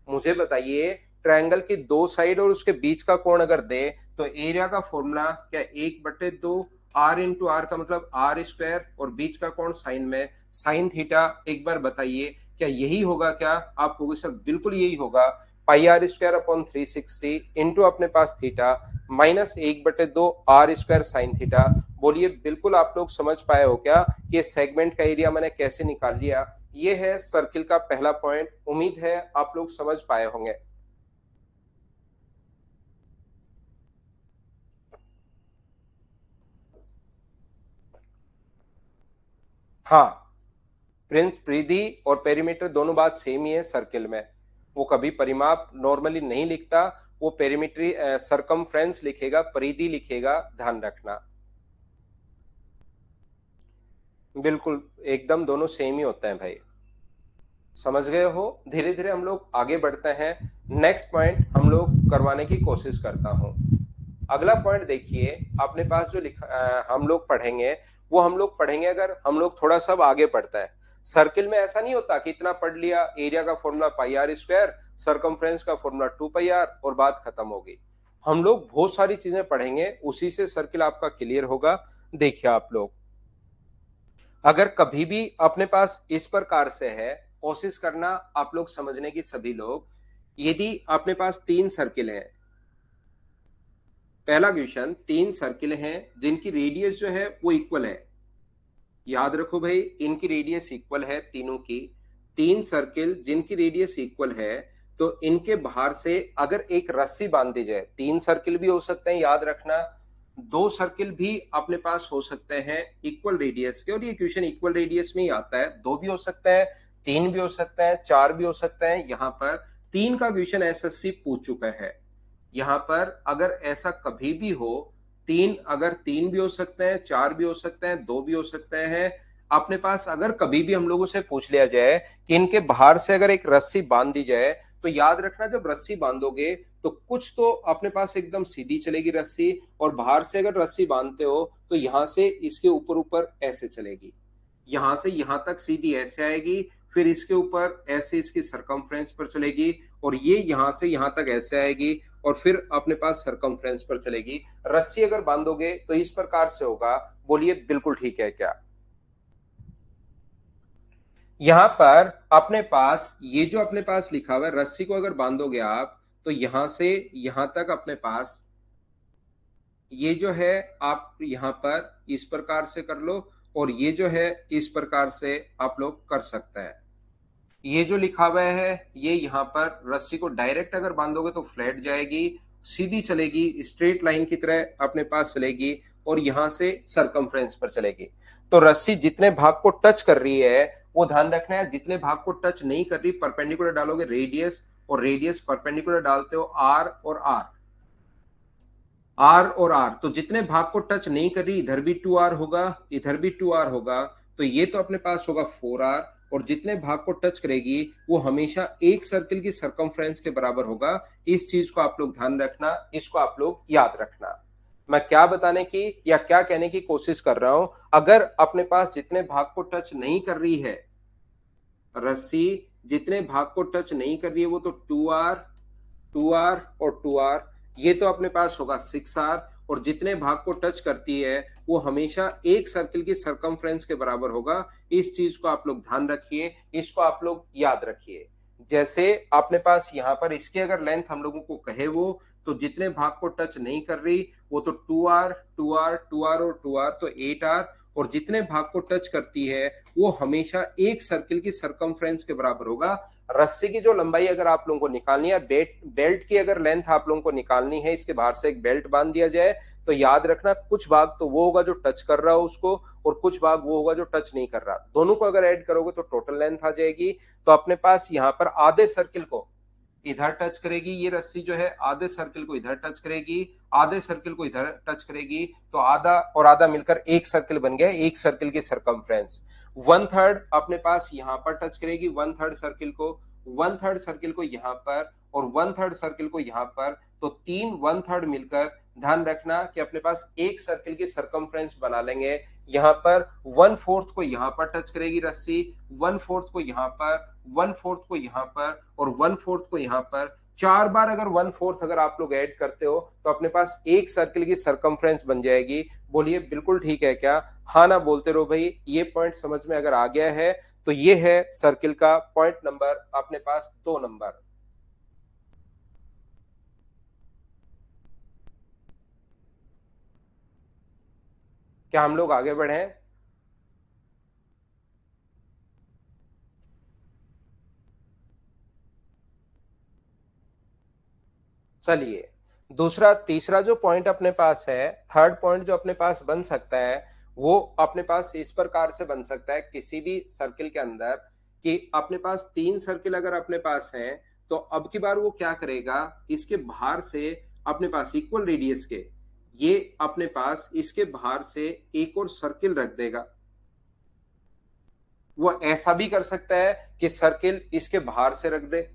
मुझे बताइए ट्रायंगल की दो साइड और उसके बीच का कोण अगर दे तो एरिया का फॉर्मूला क्या, 1/2 आर इंटू आर का मतलब आर स्क्वायर, और बीच का कोण साइन में साइन थीटा। एक बार बताइए क्या यही होगा क्या? आप कहोगे सर बिल्कुल यही होगा, pi R square upon 360 into अपने पास theta minus 1/2 R square sine theta. बोलिए बिल्कुल आप लोग समझ पाए हो क्या कि सेगमेंट का एरिया मैंने कैसे निकाल लिया? ये है सर्किल का पहला पॉइंट, उम्मीद है आप लोग समझ पाए होंगे। हाँ, प्रिंस परिधि और पेरीमीटर दोनों बात सेम ही है सर्किल में। वो कभी परिमाप नॉर्मली नहीं लिखता, वो पेरीमीट्री सरकमफ्रेंस लिखेगा, परिधि लिखेगा, ध्यान रखना। बिल्कुल एकदम दोनों सेम ही होते हैं भाई, समझ गए हो? धीरे धीरे हम लोग आगे बढ़ते हैं। नेक्स्ट पॉइंट हम लोग करवाने की कोशिश करता हूं। अगला पॉइंट देखिए, अपने पास जो हम लोग पढ़ेंगे, वो हम लोग पढ़ेंगे अगर हम लोग थोड़ा सा आगे बढ़ते हैं। सर्किल में ऐसा नहीं होता कि इतना पढ़ लिया, एरिया का formula pi R square, circumference का फॉर्मूला 2 पाई आर और बात खत्म हो गई। हम लोग बहुत सारी चीजें पढ़ेंगे, उसी से सर्किल आपका क्लियर होगा। देखिए आप लोग, अगर कभी भी अपने पास इस प्रकार से है, कोशिश करना आप लोग समझने की सभी लोग, यदि अपने पास 3 सर्किल है, पहला क्वेश्चन, तीन सर्किल हैं जिनकी रेडियस जो है वो इक्वल है। याद रखो भाई, इनकी रेडियस इक्वल है तीनों की। तीन सर्किल जिनकी रेडियस इक्वल है, तो इनके बाहर से अगर एक रस्सी बांध दी जाए, तीन सर्किल भी हो सकते हैं याद रखना, दो सर्किल भी अपने पास हो सकते हैं इक्वल रेडियस के, और ये क्वेश्चन इक्वल रेडियस में ही आता है। दो भी हो सकते हैं, तीन भी हो सकते हैं, चार भी हो सकते हैं। यहां पर तीन का क्वेश्चन एसएससी पूछ चुका है। यहां पर अगर ऐसा कभी भी हो, तीन अगर तीन भी हो सकते हैं, चार भी हो सकते हैं, दो भी हो सकते हैं, अपने पास अगर कभी भी हम लोगों से पूछ लिया जाए कि इनके बाहर से अगर एक रस्सी बांध दी जाए, तो याद रखना जब रस्सी बांधोगे तो कुछ तो अपने पास एकदम सीधी चलेगी रस्सी, और बाहर से अगर रस्सी बांधते हो तो यहां से इसके ऊपर ऊपर ऐसे चलेगी, यहां से यहां तक सीधी ऐसे आएगी, फिर इसके ऊपर ऐसे इसकी सरकमफ्रेंस पर चलेगी, और ये यहां से यहां तक ऐसे आएगी, और फिर अपने पास सरकमफ्रेंस पर चलेगी। रस्सी अगर बांधोगे तो इस प्रकार से होगा। बोलिए बिल्कुल ठीक है क्या? यहां पर अपने पास ये जो अपने पास लिखा हुआ है, रस्सी को अगर बांधोगे आप तो यहां से यहां तक अपने पास ये जो है आप यहां पर इस प्रकार से कर लो, और ये जो है इस प्रकार से आप लोग कर सकते हैं। ये जो लिखा हुआ है ये यहाँ पर रस्सी को डायरेक्ट अगर बांधोगे तो फ्लैट जाएगी, सीधी चलेगी, स्ट्रेट लाइन की तरह अपने पास चलेगी, और यहां से सरकमफ्रेंस पर चलेगी। तो रस्सी जितने भाग को टच कर रही है वो ध्यान रखना है, जितने भाग को टच नहीं कर रही परपेंडिकुलर डालोगे रेडियस, और रेडियस परपेंडिकुलर डालते हो आर और आर, आर और आर, तो जितने भाग को टच नहीं कर रही, इधर भी 2r होगा, इधर भी 2r होगा, तो ये तो अपने पास होगा 4r, और जितने भाग को टच करेगी वो हमेशा एक सर्किल की सरकमफ्रेंस के बराबर होगा। इस चीज को आप लोग ध्यान रखना, इसको आप लोग याद रखना। मैं क्या बताने की या क्या कहने की कोशिश कर रहा हूं, अगर अपने पास जितने भाग को टच नहीं कर रही है रस्सी, जितने भाग को टच नहीं कर रही है वो तो 2r, 2r और 2r, ये तो अपने पास होगा 6r, और जितने भाग को टच करती है वो हमेशा एक सर्किल की सरकमफ्रेंस के बराबर होगा। इस चीज को आप लोग ध्यान रखिए, इसको आप लोग याद रखिए। जैसे अपने पास यहां पर इसकी अगर लेंथ हम लोगों को कहे वो, तो जितने भाग को टच नहीं कर रही वो तो 2r, 2r, 2r और 2r, तो 8r, और जितने भाग को टच करती है वो हमेशा एक सर्किल की सरकमफ्रेंस के बराबर होगा। रस्सी की जो लंबाई अगर आप लोगों को निकालनी है, बेल्ट की अगर लेंथ आप लोगों को निकालनी है, इसके बाहर से एक बेल्ट बांध दिया जाए, तो याद रखना कुछ भाग तो वो होगा जो टच कर रहा हो उसको, और कुछ भाग वो होगा जो टच नहीं कर रहा। दोनों को अगर ऐड करोगे तो टोटल लेंथ आ जाएगी। तो अपने पास यहाँ पर आधे सर्किल को इधर टच करेगी ये रस्सी जो है, आधे सर्किल को इधर टच करेगी, आधे सर्किल को इधर टच करेगी, तो आधा और आधा मिलकर एक सर्किल बन गया, एक सर्किल की सरकमफ्रेंस। वन थर्ड अपने पास यहां पर टच करेगी, वन थर्ड सर्किल को, वन थर्ड सर्किल को यहां पर, और वन थर्ड सर्किल को यहां पर, तो तीन वन थर्ड मिलकर, ध्यान रखना कि अपने पास एक सर्किल की सरकमफ्रेंस बना लेंगे। यहां पर वन फोर्थ को यहां पर टच करेगी रस्सी, वन फोर्थ को यहां पर, वन फोर्थ को यहां पर, और वन फोर्थ को यहां पर। चार बार अगर वन फोर्थ अगर आप लोग ऐड करते हो तो अपने पास एक सर्किल की सरकमफ्रेंस बन जाएगी। बोलिए बिल्कुल ठीक है क्या? हाँ ना बोलते रहो भाई। ये पॉइंट समझ में अगर आ गया है तो ये है सर्किल का पॉइंट नंबर अपने पास 2 नंबर। क्या हम लोग आगे बढ़े? चलिए, दूसरा तीसरा जो पॉइंट अपने पास है, थर्ड पॉइंट जो अपने पास बन सकता है, वो अपने पास इस प्रकार से बन सकता है किसी भी सर्किल के अंदर, कि अपने पास तीन सर्किल अगर अपने पास हैं, तो अब की बार वो क्या करेगा, इसके बाहर से अपने पास इक्वल रेडियस के, ये अपने पास इसके बाहर से एक और सर्किल रख देगा। वो ऐसा भी कर सकता है कि सर्किल इसके बाहर से रख दे,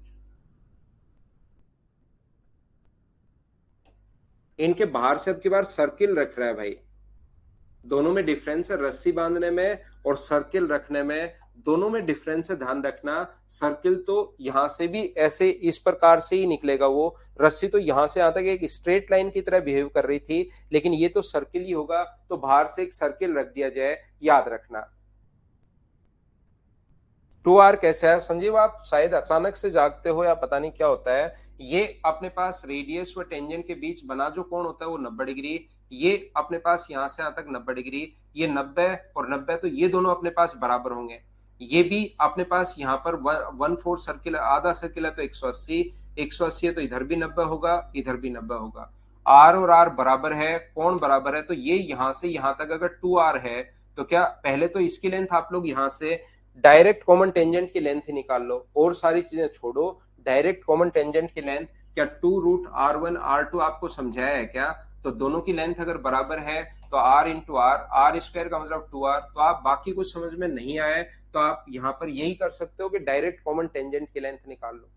इनके बाहर से अब की बार सर्किल रख रहा है भाई। दोनों में डिफरेंस है, रस्सी बांधने में और सर्किल रखने में, दोनों में डिफरेंस है, ध्यान रखना। सर्किल तो यहां से भी ऐसे इस प्रकार से ही निकलेगा, वो रस्सी तो यहां से यहां तक एक स्ट्रेट लाइन की तरह बिहेव कर रही थी, लेकिन ये तो सर्किल ही होगा, तो बाहर से एक सर्किल रख दिया जाए, याद रखना। 2r कैसे है संजीव? आप शायद अचानक से जागते हो या पता नहीं क्या होता है। ये अपने पास रेडियस व टेंजेंट के बीच बना जो कोण होता है वो 90 डिग्री, ये अपने पास यहां से यहां तक 90 डिग्री, ये 90 और 90, तो ये दोनों अपने पास बराबर होंगे। ये भी अपने पास यहाँ पर 1/4 सर्किल, आधा सर्किल है तो 180, 180 है तो इधर भी 90 होगा, इधर भी 90 होगा। आर और आर बराबर है, कोण बराबर है, तो ये यहां से यहां तक अगर 2r है तो क्या पहले तो इसकी लेंथ आप लोग यहां से डायरेक्ट कॉमन टेंजेंट की लेंथ निकाल लो, और सारी चीजें छोड़ो, डायरेक्ट कॉमन टेंजेंट की लेंथ, क्या 2√r1 r2 आपको समझाया है क्या? तो दोनों की लेंथ अगर बराबर है तो r into R, R square का मतलब 2r, तो आप बाकी कुछ समझ में नहीं आए तो आप यहां पर यही कर सकते हो कि डायरेक्ट कॉमन टेंजेंट की लेंथ निकाल लो।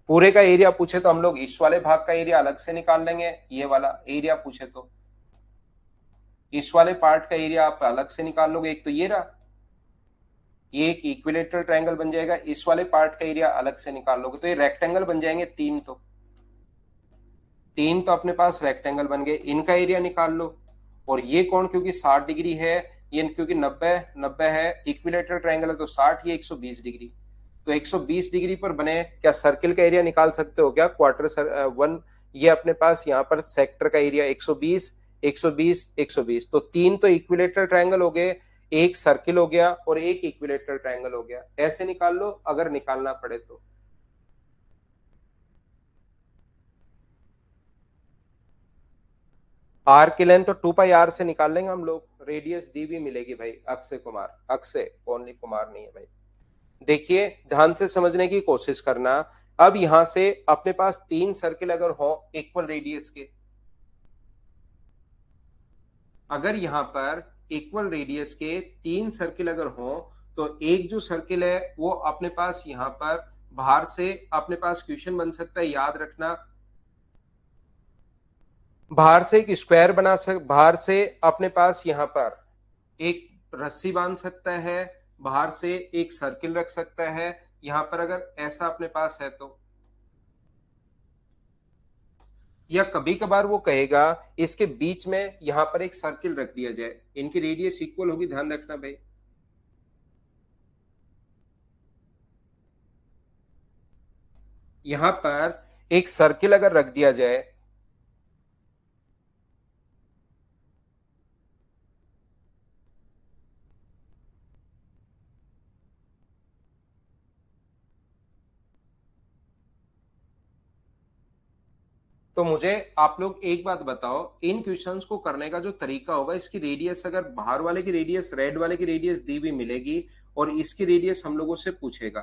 पूरे का एरिया पूछे तो हम लोग इस वाले भाग का एरिया अलग से निकाल लेंगे, ये वाला एरिया पूछे तो इस वाले पार्ट का एरिया आप अलग से निकाल लोगे। एक तो ये रहा, ये एक इक्विलेटरल ट्रायंगल बन जाएगा, इस वाले पार्ट का एरिया अलग से निकाल लोगे तो ये रेक्टेंगल बन जाएंगे तीन, तो तीन तो अपने पास रेक्टेंगल बन गए, इनका एरिया निकाल लो। और ये कोण क्योंकि 60 डिग्री है, ये क्योंकि 90 90 है, इक्विलेटरल ट्रायंगल है तो 60, ये 120 डिग्री, तो 120 डिग्री पर बने क्या सर्किल का एरिया निकाल सकते हो क्या? क्वार्टर वन, ये अपने पास यहाँ पर सेक्टर का एरिया 120 120 120, तो तीन तो इक्विलेटरल ट्रायंगल हो गए, एक सर्किल हो गया और एक इक्विलेटरल ट्रायंगल हो गया। ऐसे निकाल लो अगर निकालना पड़े तो। आर की लेंथ तो 2πr से निकाल लेंगे हम लोग, रेडियस दी भी मिलेगी भाई, अक्षय कुमार, अक्षय ओनली कुमार नहीं है भाई। देखिए ध्यान से समझने की कोशिश करना। अब यहां से अपने पास तीन सर्किल अगर हो इक्वल रेडियस के, अगर यहां पर इक्वल रेडियस के तीन सर्किल अगर हो तो एक जो सर्किल है वो अपने पास यहां पर बाहर से अपने पास क्वेश्चन बन सकता है, याद रखना, बाहर से एक स्क्वायर बना सक, बाहर से अपने पास यहां पर एक रस्सी बांध सकता है, बाहर से एक सर्किल रख सकता है, यहां पर अगर ऐसा अपने पास है तो, या कभी कभार वो कहेगा इसके बीच में यहां पर एक सर्किल रख दिया जाए, इनकी रेडियस इक्वल होगी, ध्यान रखना भाई। यहां पर एक सर्किल अगर रख दिया जाए, तो मुझे आप लोग एक बात बताओ, इन क्वेश्चंस को करने का जो तरीका होगा, इसकी रेडियस अगर बाहर वाले की रेडियस, रेड वाले की रेडियस दी भी मिलेगी और इसकी रेडियस हम लोगों से पूछेगा,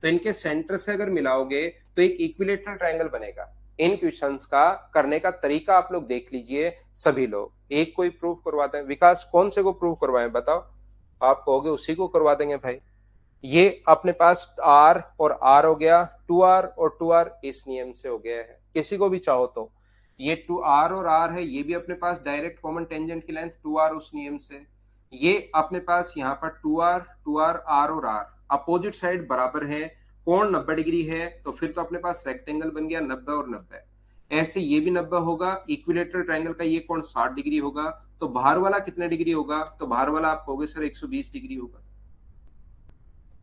तो इनके सेंटर से अगर मिलाओगे तो एक इक्विलेटरल ट्रायंगल बनेगा। इन क्वेश्चंस का करने का तरीका आप लोग देख लीजिए सभी लोग, एक कोई प्रूव करवाते हैं, विकास कौन से को प्रूव करवाएं बताओ? आप कहोगे उसी को करवा देंगे भाई। ये अपने पास आर और आर हो गया, 2r और 2r इस नियम से हो गया है, किसी को भी चाहो तो ये 2r और r है, ये भी अपने पास डायरेक्ट कॉमन टेंजेंट की लेंथ 2r उस नियम से, ये अपने पास यहाँ पर 2r 2r r और r अपोजिट साइड बराबर है, कोण 90 डिग्री है, तो फिर तो अपने पास रेक्टेंगल बन गया 90 और 90। ऐसे ये भी 90 होगा, इक्विलेटरल ट्रायंगल का ये कोण 60 डिग्री होगा, तो बाहर वाला कितने डिग्री होगा? तो बाहर वाला आप कहोगे सर 120 डिग्री होगा।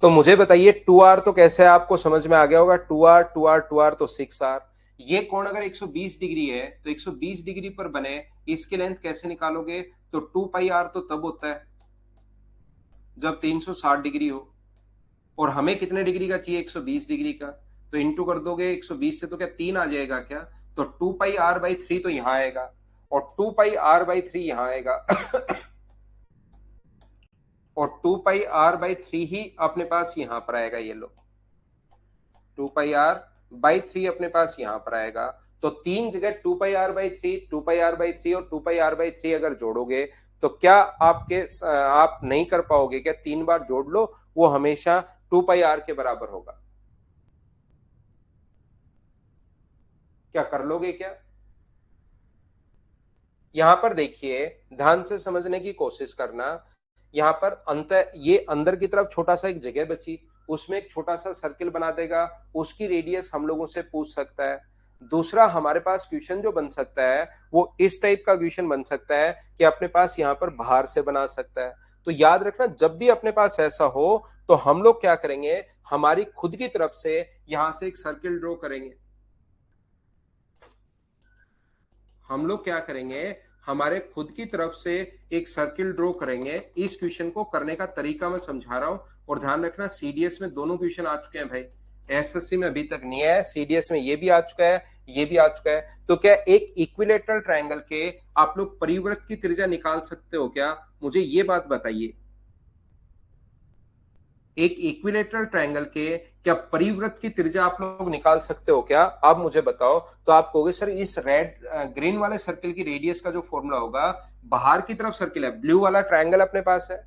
तो मुझे बताइए 2r तो कैसे आपको समझ में आ गया होगा, 2r 2r 2r तो 6r। ये कोण अगर 120 डिग्री है तो 120 डिग्री पर बने इसकी लेंथ कैसे निकालोगे? तो 2πr तो तब होता है जब 360 डिग्री हो, और हमें कितने डिग्री का चाहिए? 120 डिग्री का, तो इंटू कर दोगे 120 से तो क्या 3 आ जाएगा क्या? तो 2πr/3 तो यहां आएगा और 2πr/3 यहां आएगा और 2πr/3 ही अपने पास यहां पर आएगा, ये लो 2πr/3 अपने पास यहां पर आएगा। तो तीन जगह 2πr/3 2πr/3 और 2πr/3 अगर जोड़ोगे तो क्या आपके आप नहीं कर पाओगे क्या? तीन बार जोड़ लो, वो हमेशा 2πr के बराबर होगा। क्या कर लोगे क्या? यहां पर देखिए ध्यान से समझने की कोशिश करना, यहाँ पर अंतर, ये अंदर की तरफ छोटा सा एक जगह बची, उसमें एक छोटा सा सर्किल बना देगा, उसकी रेडियस हम लोगों से पूछ सकता है। दूसरा हमारे पास क्वेश्चन जो बन सकता है वो इस टाइप का क्वेश्चन बन सकता है कि अपने पास यहाँ पर बाहर से बना सकता है। तो याद रखना, जब भी अपने पास ऐसा हो तो हम लोग क्या करेंगे, हमारी खुद की तरफ से यहां से एक सर्किल ड्रॉ करेंगे। हम लोग क्या करेंगे, हमारे खुद की तरफ से एक सर्किल ड्रॉ करेंगे। इस क्वेश्चन को करने का तरीका मैं समझा रहा हूं, और ध्यान रखना सीडीएस में दोनों क्वेश्चन आ चुके हैं भाई, एसएससी में अभी तक नहीं है, सीडीएस में ये भी आ चुका है, ये भी आ चुका है। तो क्या एक इक्विलेटरल ट्रायंगल के आप लोग परिवृत्त की त्रिज्या निकाल सकते हो क्या, मुझे ये बात बताइए। एक इक्विलेटरल ट्रायंगल के क्या परिवृत्त की त्रिज्या आप लोग निकाल सकते हो क्या, आप मुझे बताओ। तो आप कहोगे सर इस रेड ग्रीन वाले सर्किल की रेडियस का जो फॉर्मूला होगा, बाहर की तरफ सर्किल है, ब्लू वाला ट्रायंगल अपने पास है,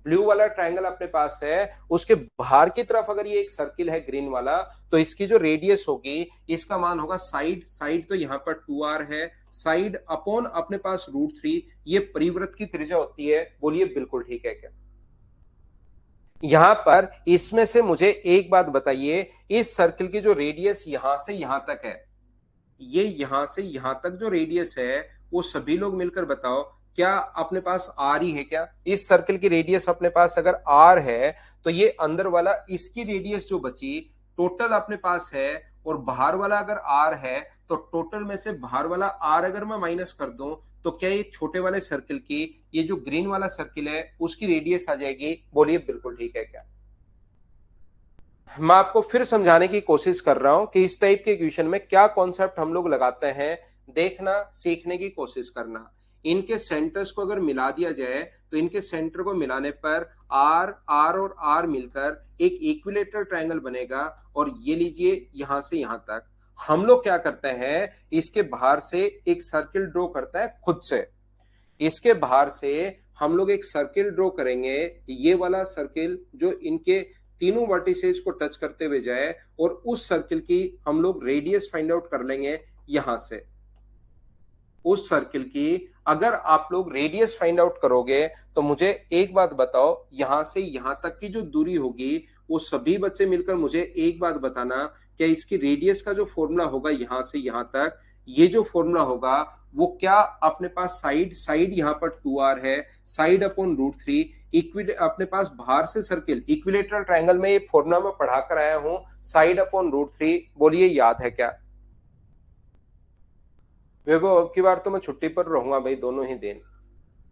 ब्लू वाला ट्रायंगल अपने पास है, उसके बाहर की तरफ अगर ये एक सर्किल है ग्रीन वाला, तो इसकी जो रेडियस होगी इसका मान होगा साइड, साइड तो यहां पर 2r है, साइड अपॉन अपने पास √3, ये परिवृत्त की त्रिज्या होती है। बोलिए बिल्कुल ठीक है क्या। यहां पर इसमें से मुझे एक बात बताइए, इस सर्किल की जो रेडियस यहां से यहां तक है, ये यहां से यहां तक जो रेडियस है, वो सभी लोग मिलकर बताओ क्या अपने पास आर ही है क्या। इस सर्किल की रेडियस अपने पास अगर आर है, तो ये अंदर वाला इसकी रेडियस जो बची टोटल अपने पास है, और बाहर वाला अगर आर है, तो टोटल में से बाहर वाला आर अगर मैं माइनस कर दूं, तो क्या ये छोटे वाले सर्किल की, ये जो ग्रीन वाला सर्किल है उसकी रेडियस आ जाएगी। बोलिए बिल्कुल ठीक है क्या। मैं आपको फिर समझाने की कोशिश कर रहा हूं कि इस टाइप के क्वेश्चन में क्या कॉन्सेप्ट हम लोग लगाते हैं, देखना, सीखने की कोशिश करना। इनके सेंटर्स को अगर मिला दिया जाए, तो इनके सेंटर को मिलाने पर आर आर और आर मिलकर एक इक्विलेटरल ट्रायंगल बनेगा। और ये लीजिए यहां से यहां तक हम लोग क्या करते हैं, इसके बाहर से एक सर्किल ड्रॉ करता है खुद से, इसके बाहर से हम लोग एक सर्किल ड्रॉ करेंगे, ये वाला सर्किल जो इनके तीनों वर्टिसेज को टच करते हुए जाए, और उस सर्किल की हम लोग रेडियस फाइंड आउट कर लेंगे यहां से। उस सर्किल की अगर आप लोग रेडियस फाइंड आउट करोगे, तो मुझे एक बात बताओ, यहां से यहां तक की जो दूरी होगी, वो सभी बच्चे मिलकर मुझे एक बात बताना, क्या इसकी रेडियस का जो फॉर्मूला होगा यहां से यहां तक, ये जो फॉर्मूला होगा वो क्या अपने पास साइड, साइड यहां पर 2r है, साइड अपॉन √3, इक्विल अपने पास बाहर से सर्किल, इक्विलेटरल ट्रायंगल में ये फॉर्मूला मैं पढ़ा कर आया हूं, साइड अपॉन √3। बोलिए याद है क्या। वैभव अब की बार तो मैं छुट्टी पर रहूंगा भाई दोनों ही दिन।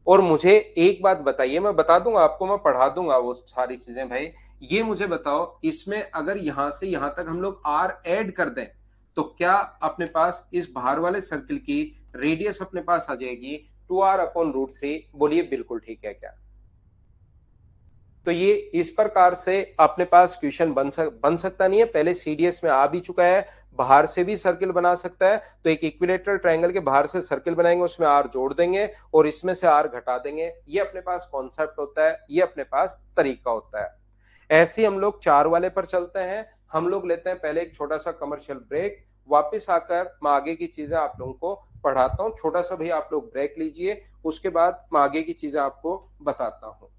और मुझे एक बात बताइए, मैं बता दूंगा आपको, मैं पढ़ा दूंगा वो सारी चीजें भाई। ये मुझे बताओ, इसमें अगर यहां से यहां तक हम लोग आर ऐड कर दें, तो क्या अपने पास इस बाहर वाले सर्किल की रेडियस अपने पास आ जाएगी 2r/√3। बोलिए बिल्कुल ठीक है क्या। तो ये इस प्रकार से अपने पास क्वेश्चन बन सकता नहीं है, पहले सीडीएस में आ भी चुका है, बाहर से भी सर्किल बना सकता है। तो एक इक्विलेटरल ट्रायंगल के बाहर से सर्किल बनाएंगे, उसमें आर जोड़ देंगे और इसमें से आर घटा देंगे। ये अपने पास कॉन्सेप्ट होता है, ये अपने पास तरीका होता है। ऐसे हम लोग 4 वाले पर चलते हैं। हम लोग लेते हैं पहले एक छोटा सा कमर्शियल ब्रेक, वापस आकर मैं आगे की चीजें आप लोगों को पढ़ाता हूँ। छोटा सा भी आप लोग ब्रेक लीजिए, उसके बाद मैं आगे की चीजें आपको बताता हूँ।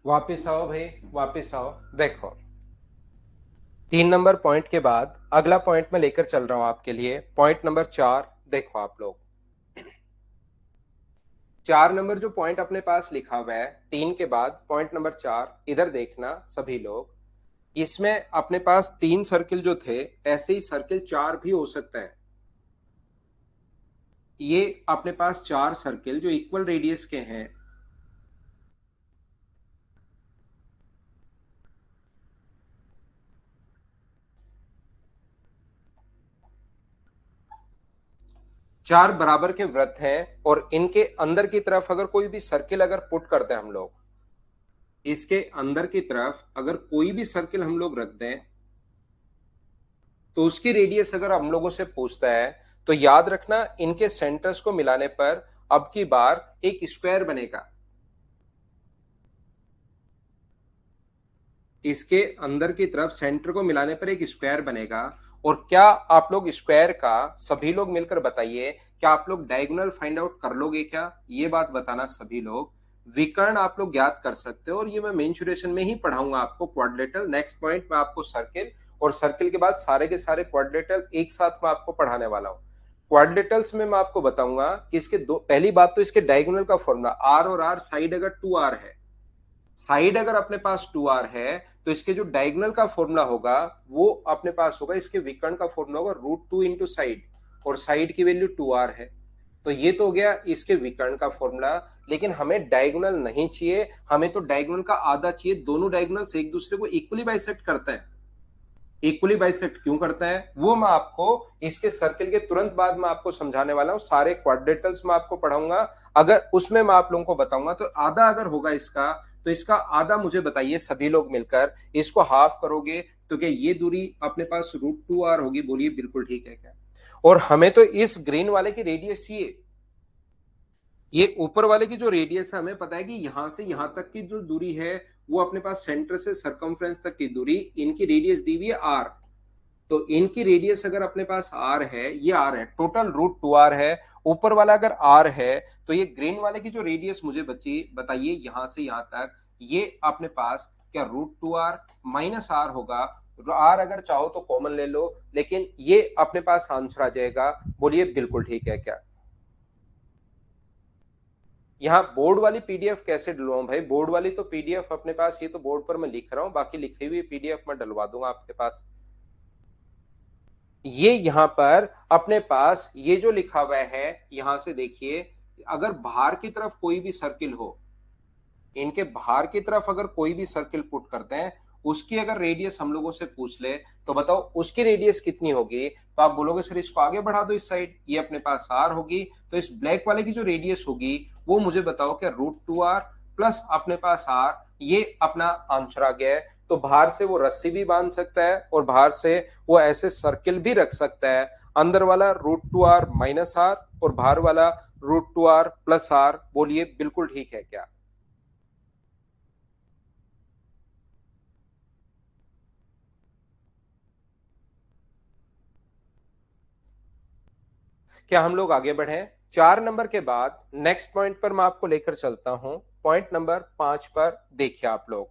वापिस आओ भाई, वापिस आओ। देखो 3 नंबर पॉइंट के बाद अगला पॉइंट मैं लेकर चल रहा हूं आपके लिए, पॉइंट नंबर 4। देखो आप लोग 4 नंबर जो पॉइंट अपने पास लिखा हुआ है, 3 के बाद पॉइंट नंबर 4, इधर देखना सभी लोग। इसमें अपने पास 3 सर्किल जो थे, ऐसे ही सर्किल 4 भी हो सकता है। ये अपने पास 4 सर्किल जो इक्वल रेडियस के हैं, चार बराबर के वृत्त हैं, और इनके अंदर की तरफ अगर कोई भी सर्किल अगर पुट करते हैं हम लोग, इसके अंदर की तरफ अगर कोई भी सर्किल हम लोग रख दें, तो उसकी रेडियस अगर हम लोगों से पूछता है, तो याद रखना इनके सेंटर्स को मिलाने पर अब की बार एक स्क्वायर बनेगा। इसके अंदर की तरफ सेंटर को मिलाने पर एक स्क्वायर बनेगा। और क्या आप लोग स्क्वायर का सभी लोग मिलकर बताइए, क्या आप लोग डायगोनल फाइंड आउट कर लोगे क्या? ये बात बताना सभी लोग। विकर्ण आप लोग ज्ञात कर सकते हो, और ये मैं मेंसुरेशन में ही पढ़ाऊंगा आपको क्वाड्रेटल। नेक्स्ट पॉइंट में आपको सर्किल, और सर्किल के बाद सारे के सारे क्वाड्रेटल एक साथ में आपको पढ़ाने वाला हूं। क्वाड्रेटल्स में मैं आपको बताऊंगा कि इसके दो, पहली बात तो इसके डायगोनल का फॉर्मूला, आर और आर साइड अगर 2r है, साइड अगर अपने पास 2r है, तो इसके जो डायगोनल का फॉर्मूला होगा वो अपने पास होगा, इसके विकर्ण का फॉर्मूला होगा √2 इंटू साइड, और साइड की वैल्यू 2r है। तो ये तो हो गया इसके विकर्ण का फॉर्मूला। लेकिन हमें डायगोनल नहीं चाहिए, हमें तो डायगोनल का आधा चाहिए। दोनों डायगोनल्स एक दूसरे को इक्वली बाइसेक्ट करते हैं। इक्वली बाइसेक्ट क्यों करता है वो मैं आपको इसके सर्किल के तुरंत बाद में आपको समझाने वाला हूं। सारे क्वाड्रेटल्स में आपको पढ़ाऊंगा, अगर उसमें मैं आप लोगों को बताऊंगा। तो आधा अगर होगा इसका, तो इसका आधा मुझे बताइए सभी लोग मिलकर। इसको हाफ करोगे तो क्या ये दूरी अपने पास √2r होगी? बोलिए बिल्कुल ठीक है क्या? और हमें तो इस ग्रीन वाले की रेडियस चाहिए। ये ऊपर वाले की जो रेडियस है, हमें पता है कि यहां से यहां तक की जो दूरी है, वो अपने पास सेंटर से सरकमफ्रेंस तक की दूरी, इनकी रेडियस दी हुई है r। तो इनकी रेडियस अगर अपने पास r है, ये r है, टोटल √2r है। ऊपर वाला अगर r है, तो ये ग्रीन वाले की जो रेडियस मुझे बची, बताइए यहां से यहां तक, ये अपने पास क्या √2r माइनस r होगा? r अगर चाहो तो कॉमन ले लो, लेकिन ये अपने पास आंसर आ जाएगा। बोलिए बिल्कुल ठीक है क्या? यहाँ बोर्ड वाली पीडीएफ कैसे डलवाऊं भाई? बोर्ड वाली तो पीडीएफ अपने पास, ये तो बोर्ड पर मैं लिख रहा हूं, बाकी लिखी हुई पीडीएफ मैं डलवा दूंगा आपके पास। ये यहां पर अपने पास ये जो लिखा हुआ है, यहां से देखिए, अगर बाहर की तरफ कोई भी सर्किल हो, इनके बाहर की तरफ अगर कोई भी सर्किल पुट करते हैं, उसकी अगर रेडियस हम लोगों से पूछ ले, तो बताओ उसकी रेडियस कितनी होगी? तो आप बोलोगे सर इसको आगे बढ़ा दो इस साइड, ये अपने पास r होगी। तो इस ब्लैक वाले की जो रेडियस होगी, वो मुझे बताओ क्या √2r प्लस अपने पास r, ये अपना आंसर आ गया है। तो बाहर से वो रस्सी भी बांध सकता है, और बाहर से वो ऐसे सर्किल भी रख सकता है। अंदर वाला √2r माइनस r, और बाहर वाला √2r प्लस r। बोलिए बिल्कुल ठीक है क्या? क्या हम लोग आगे बढ़े? 4 नंबर के बाद नेक्स्ट पॉइंट पर मैं आपको लेकर चलता हूं, पॉइंट नंबर 5 पर। देखिए आप लोग,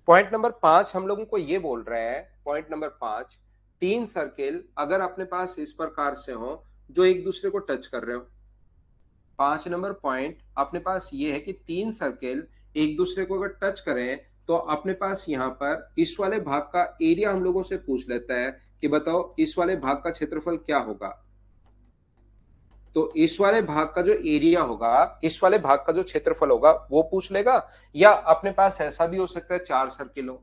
पॉइंट नंबर 5 हम लोगों को ये बोल रहा है, पॉइंट नंबर 5, 3 सर्किल अगर अपने पास इस प्रकार से हो जो एक दूसरे को टच कर रहे हो। 5 नंबर पॉइंट अपने पास ये है कि 3 सर्किल एक दूसरे को अगर टच करें, तो अपने पास यहाँ पर इस वाले भाग का एरिया हम लोगों से पूछ लेता है कि बताओ इस वाले भाग का क्षेत्रफल क्या होगा। तो इस वाले भाग का जो एरिया होगा, इस वाले भाग का जो क्षेत्रफल होगा, वो पूछ लेगा। या अपने पास ऐसा भी हो सकता है 4 सर्किल हो,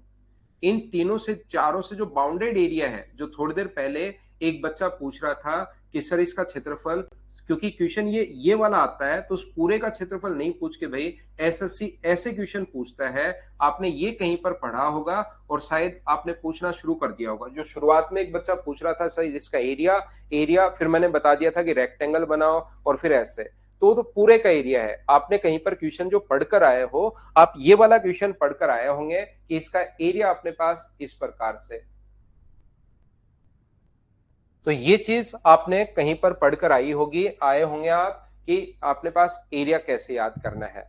इन तीनों से, चारों से जो बाउंडेड एरिया है, जो थोड़ी देर पहले एक बच्चा पूछ रहा था कि सर इसका क्षेत्रफल, क्योंकि क्वेश्चन ये वाला आता है, तो उस पूरे का क्षेत्रफल नहीं पूछ के भाई एसएससी ऐसे क्वेश्चन पूछता है। आपने ये कहीं पर पढ़ा होगा, और शायद आपने पूछना शुरू कर दिया होगा। जो शुरुआत में एक बच्चा पूछ रहा था सर इसका एरिया, एरिया फिर मैंने बता दिया था कि रेक्टेंगल बनाओ, और फिर ऐसे। तो पूरे का एरिया है। आपने कहीं पर क्वेश्चन जो पढ़कर आए हो, आप ये वाला क्वेश्चन पढ़कर आए होंगे कि इसका एरिया अपने पास इस प्रकार से। तो ये चीज आपने कहीं पर पढ़कर आई होगी, आए होंगे आप, कि आपने पास एरिया कैसे याद करना है।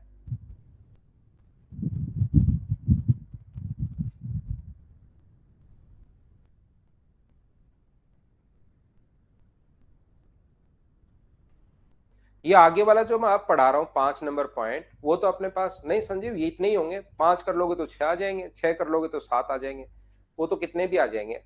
ये आगे वाला जो मैं आप पढ़ा रहा हूँ 5 नंबर पॉइंट, वो तो अपने पास नहीं संजीव, ये इतने ही होंगे, 5 कर लोगे तो 6 आ जाएंगे, 6 कर लोगे तो 7 आ जाएंगे, वो तो कितने भी आ जाएंगे।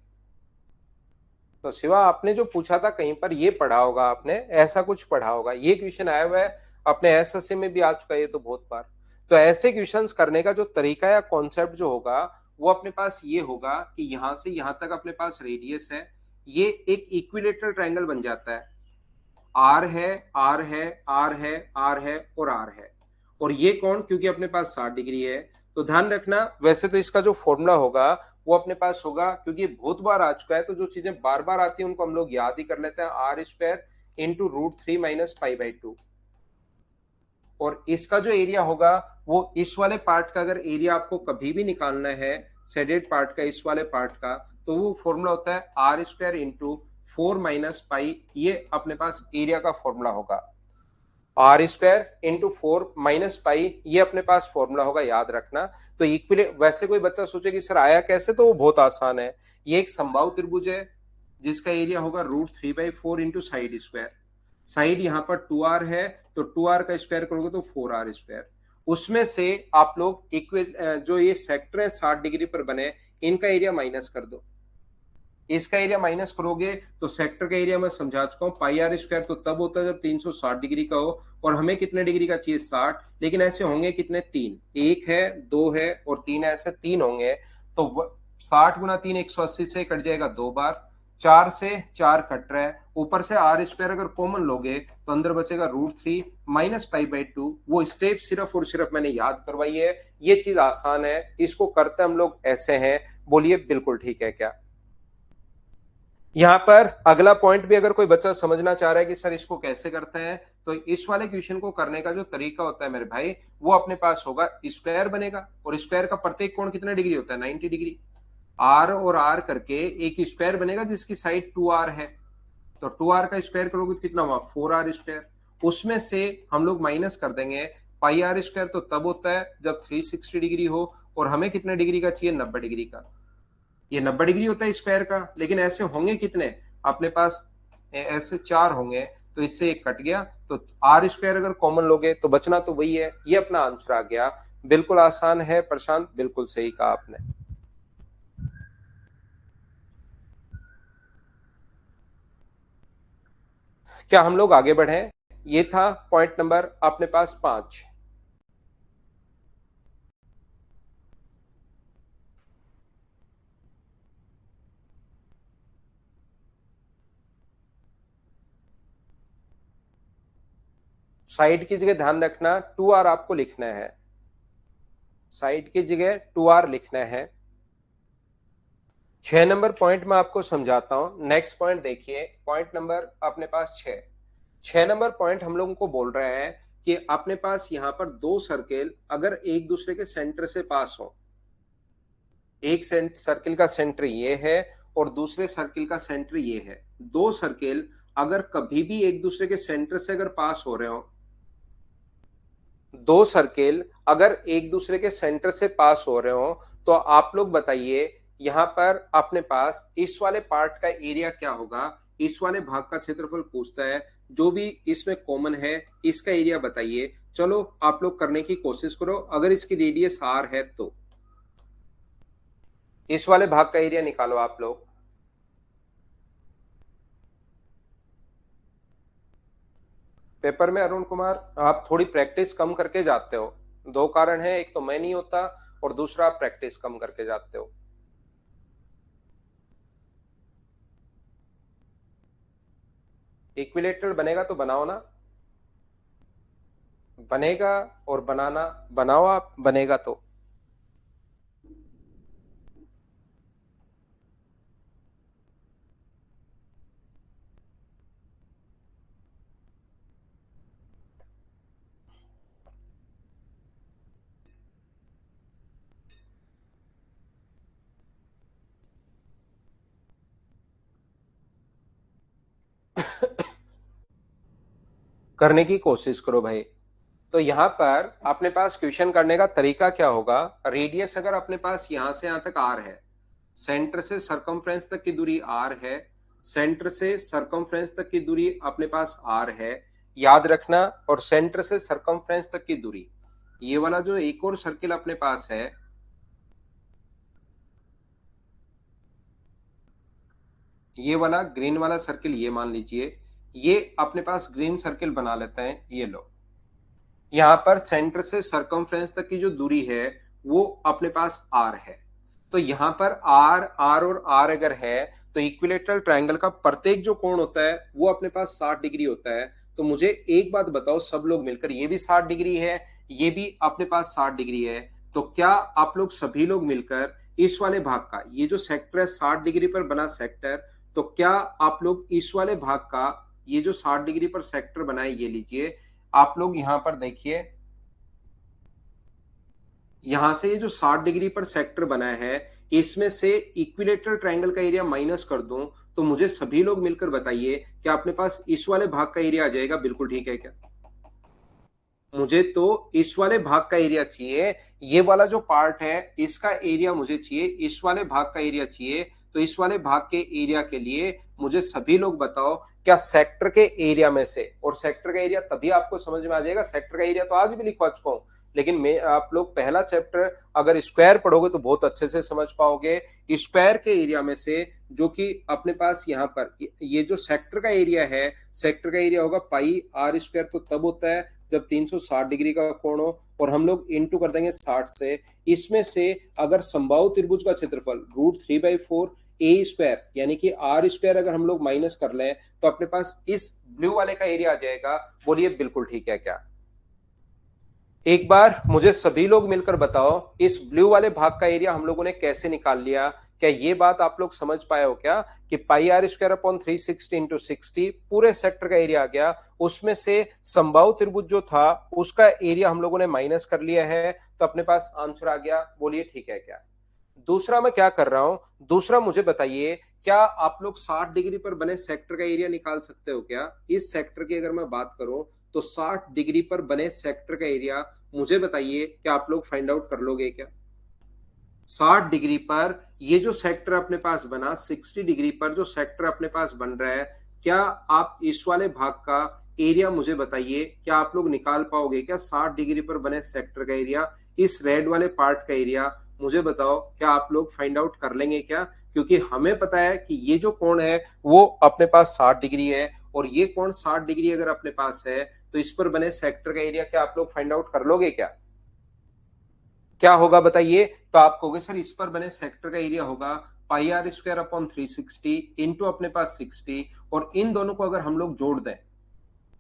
तो शिवा आपने जो पूछा था कहीं पर ये पढ़ा होगा आपने, ऐसा कुछ पढ़ा होगा, ये क्वेश्चन आया हुआ है अपने एसएससी में भी आ चुका है ये तो बहुत बार। तो ऐसे क्वेश्चंस करने का जो तरीका या कॉन्सेप्ट जो होगा वो अपने पास ये होगा कि यहां से यहां तक अपने पास रेडियस है, ये एक इक्विलेटरल ट्रायंगल बन जाता है, आर है, आर है, आर है, आर है और आर है। और ये कौन, क्योंकि अपने पास 60 डिग्री है। तो ध्यान रखना, वैसे तो इसका जो फॉर्मूला होगा वो अपने पास होगा, क्योंकि बहुत बार आ चुका है तो जो चीजें बार बार आती है उनको हम लोग याद ही कर लेते हैं, R square into √3 minus pi by 2। और इसका जो एरिया होगा वो इस वाले पार्ट का, अगर एरिया आपको कभी भी निकालना है शेडेड पार्ट का, इस वाले पार्ट का, तो वो फॉर्मूला होता है R square into 4 minus pi, ये अपने पास एरिया का फॉर्मूला होगा। R square into 4 minus pi, ये अपने पास फॉर्मूला होगा, याद रखना। तो इक्विले, वैसे कोई बच्चा सोचे कि सर आया कैसे, तो वो बहुत आसान है। ये एक समबाहु त्रिभुज है जिसका एरिया होगा √3/4 इंटू साइड स्क्वायर। साइड यहाँ पर 2r है, तो 2r का स्क्वायर करोगे तो 4r स्क्वायर। उसमें से आप लोग इक्वल जो ये सेक्टर है 60 डिग्री पर बने, इनका एरिया माइनस कर दो। इसका एरिया माइनस करोगे तो सेक्टर का एरिया मैं समझा चुका हूँ, पाई आर स्क्वायर तो तब होता है जब 360 डिग्री का हो, और हमें कितने डिग्री का चाहिए 60, लेकिन ऐसे होंगे कितने, 3, 1 है, 2 है और 3 है, ऐसे 3 होंगे। तो 60 गुना 3 180 से कट जाएगा 2 बार, 4 से 4 कट रहा है, ऊपर से आर स्क्वायर अगर कॉमन लोगे तो अंदर बचेगा √3 माइनस पाई बाई 2। वो स्टेप सिर्फ और सिर्फ मैंने याद करवाई है, ये चीज आसान है, इसको करते हम लोग ऐसे हैं। बोलिए बिल्कुल ठीक है क्या। यहां पर अगला पॉइंट भी अगर कोई बच्चा समझना चाह रहा है कि सर इसको कैसे करते हैं, तो इस वाले क्वेश्चन को करने का जो तरीका होता है मेरे भाई, वो अपने पास होगा, स्क्वायर बनेगा और स्क्वायर का प्रत्येक कोण कितना डिग्री होता है, 90 डिग्री। आर और आर करके एक स्क्वायर बनेगा जिसकी साइड 2r है, तो 2r का स्क्वायर करोगे तो कितना हुआ, 4r स्क्वायर। उसमें से हम लोग माइनस कर देंगे, पाई आर स्क्वायर तो तब होता है जब 360 डिग्री हो, और हमें कितने डिग्री का चाहिए, 90 डिग्री का। ये 90 डिग्री होता है स्क्वायर का, लेकिन ऐसे होंगे कितने अपने पास, ऐसे 4 होंगे, तो इससे एक कट गया, तो आर स्क्वायर अगर कॉमन लोगे तो बचना तो वही है। ये अपना आंसर आ गया। बिल्कुल आसान है प्रशांत, बिल्कुल सही कहा आपने। क्या हम लोग आगे बढ़े, ये था पॉइंट नंबर अपने पास 5। साइड की जगह ध्यान रखना 2r आपको लिखना है, साइड की जगह 2r लिखना है। 6 नंबर पॉइंट में आपको समझाता हूं। नेक्स्ट पॉइंट देखिए, पॉइंट नंबर अपने पास 6 नंबर पॉइंट हम लोगों को बोल रहे हैं कि अपने पास यहां पर दो सर्किल अगर एक दूसरे के सेंटर से पास हो, एक सर्किल का सेंटर ये है और दूसरे सर्किल का सेंटर ये है, दो सर्किल अगर कभी भी एक दूसरे के सेंटर से अगर पास हो रहे हो, दो सर्किल अगर एक दूसरे के सेंटर से पास हो रहे हो, तो आप लोग बताइए यहां पर अपने पास इस वाले पार्ट का एरिया क्या होगा, इस वाले भाग का क्षेत्रफल पूछता है, जो भी इसमें कॉमन है इसका एरिया बताइए। चलो आप लोग करने की कोशिश करो, अगर इसकी रेडियस r है तो इस वाले भाग का एरिया निकालो आप लोग। पेपर में अरुण कुमार आप थोड़ी प्रैक्टिस कम करके जाते हो, दो कारण है, एक तो मैं नहीं होता और दूसरा आप प्रैक्टिस कम करके जाते हो। इक्विलेटरल बनेगा तो बनाओ ना, बनेगा और बनाना, बनाओ आप, बनेगा तो। करने की कोशिश करो भाई। तो यहां पर अपने पास क्वेश्चन करने का तरीका क्या होगा, रेडियस अगर अपने पास यहां से यहां तक r है, सेंटर से सरकमफ्रेंस तक की दूरी r है, सेंटर से सरकमफ्रेंस तक की दूरी अपने पास r है, याद रखना, और सेंटर से सरकमफ्रेंस तक की दूरी, ये वाला जो एक और सर्किल अपने पास है, ये वाला ग्रीन वाला सर्किल, ये मान लीजिए ये अपने पास ग्रीन सर्किल बना लेते हैं। ये लो, यहां पर सेंटर से सरकमफ्रेंस तक की जो दूरी है वो अपने पास आर है। तो यहां पर आर आर और आर अगर है तो इक्विलेटरल ट्रायंगल का प्रत्येक जो कोण होता है वो अपने पास 60 डिग्री होता है। तो मुझे एक बात बताओ, सब लोग मिलकर, ये भी 60 डिग्री है, ये भी अपने पास 60 डिग्री है, तो क्या आप लोग सभी लोग मिलकर इस वाले भाग का, ये जो सेक्टर है 60 डिग्री पर बना सेक्टर, तो क्या आप लोग इस वाले भाग का, ये जो 60 डिग्री पर सेक्टर बना है, ये लीजिए आप लोग यहां पर देखिए, यहां से ये जो 60 डिग्री पर सेक्टर बना है, इसमें से इक्विलेटरल ट्रायंगल का एरिया माइनस कर दूं, तो मुझे सभी लोग मिलकर बताइए कि अपने पास इस वाले भाग का एरिया आ जाएगा। बिल्कुल ठीक है क्या? मुझे तो इस वाले भाग का एरिया चाहिए, ये वाला जो पार्ट है इसका एरिया मुझे चाहिए, इस वाले भाग का एरिया चाहिए। तो इस वाले भाग के एरिया के लिए मुझे सभी लोग बताओ, क्या सेक्टर के एरिया में से, और सेक्टर का एरिया तभी आपको समझ में आ जाएगा, सेक्टर का एरिया तो आज भी लिखवा चुका हूं, लेकिन मैं, आप लोग पहला चैप्टर अगर स्क्वायर पढ़ोगे तो बहुत अच्छे से समझ पाओगे। स्क्वायर के एरिया में से, जो कि अपने पास यहाँ पर ये जो सेक्टर का एरिया है, सेक्टर का एरिया होगा पाई आर स्क्वायर, तो तब होता है जब 360 डिग्री का कोण हो, और हम लोग इंटू कर देंगे 60 से। इसमें से अगर समबाहु त्रिभुज का क्षेत्रफल √3/4 ए स्क्वायर यानी कि आर स्क्वायर अगर हम लोग माइनस कर लें, तो अपने पास इस ब्लू वाले का एरिया आ जाएगा। बोलिए बिल्कुल ठीक है क्या? एक बार मुझे सभी लोग मिलकर बताओ, इस ब्लू वाले भाग का एरिया हम लोगों ने कैसे निकाल लिया? क्या ये बात आप लोग समझ पाए हो क्या कि पाई आर स्क्वायर अपॉन 360 इंटू 60 पूरे सेक्टर का एरिया आ गया, उसमें से समबाहु त्रिभुज जो था उसका एरिया हम लोगों ने माइनस कर लिया है, तो अपने पास आंसर आ गया। बोलिए ठीक है क्या? दूसरा मैं क्या कर रहा हूं, दूसरा मुझे बताइए, क्या आप लोग 60 डिग्री पर बने सेक्टर का एरिया निकाल सकते हो क्या? इस सेक्टर की अगर मैं बात करूं तो 60 डिग्री पर बने सेक्टर का एरिया मुझे बताइए, क्या आप लोग फाइंड आउट कर लोगे क्या? 60 डिग्री पर ये जो सेक्टर अपने पास बना, 60 डिग्री पर जो सेक्टर अपने पास बन रहा है, क्या आप इस वाले भाग का एरिया मुझे बताइए, क्या आप लोग निकाल पाओगे क्या? 60 डिग्री पर बने सेक्टर का एरिया, इस रेड वाले पार्ट का एरिया मुझे बताओ, क्या आप लोग फाइंड आउट कर लेंगे क्या? क्योंकि हमें पता है कि ये जो कोण है वो अपने पास 60 डिग्री है, और ये कोण 60 डिग्री अगर अपने पास है, तो इस पर बने सेक्टर का एरिया क्या आप लोग फाइंड आउट कर लोगे क्या? क्या होगा बताइए? तो आप कहोगे सर इस पर बने सेक्टर का एरिया होगा pi R square upon 360 into अपने पास 60, और इन दोनों को अगर हम लोग जोड़ दें,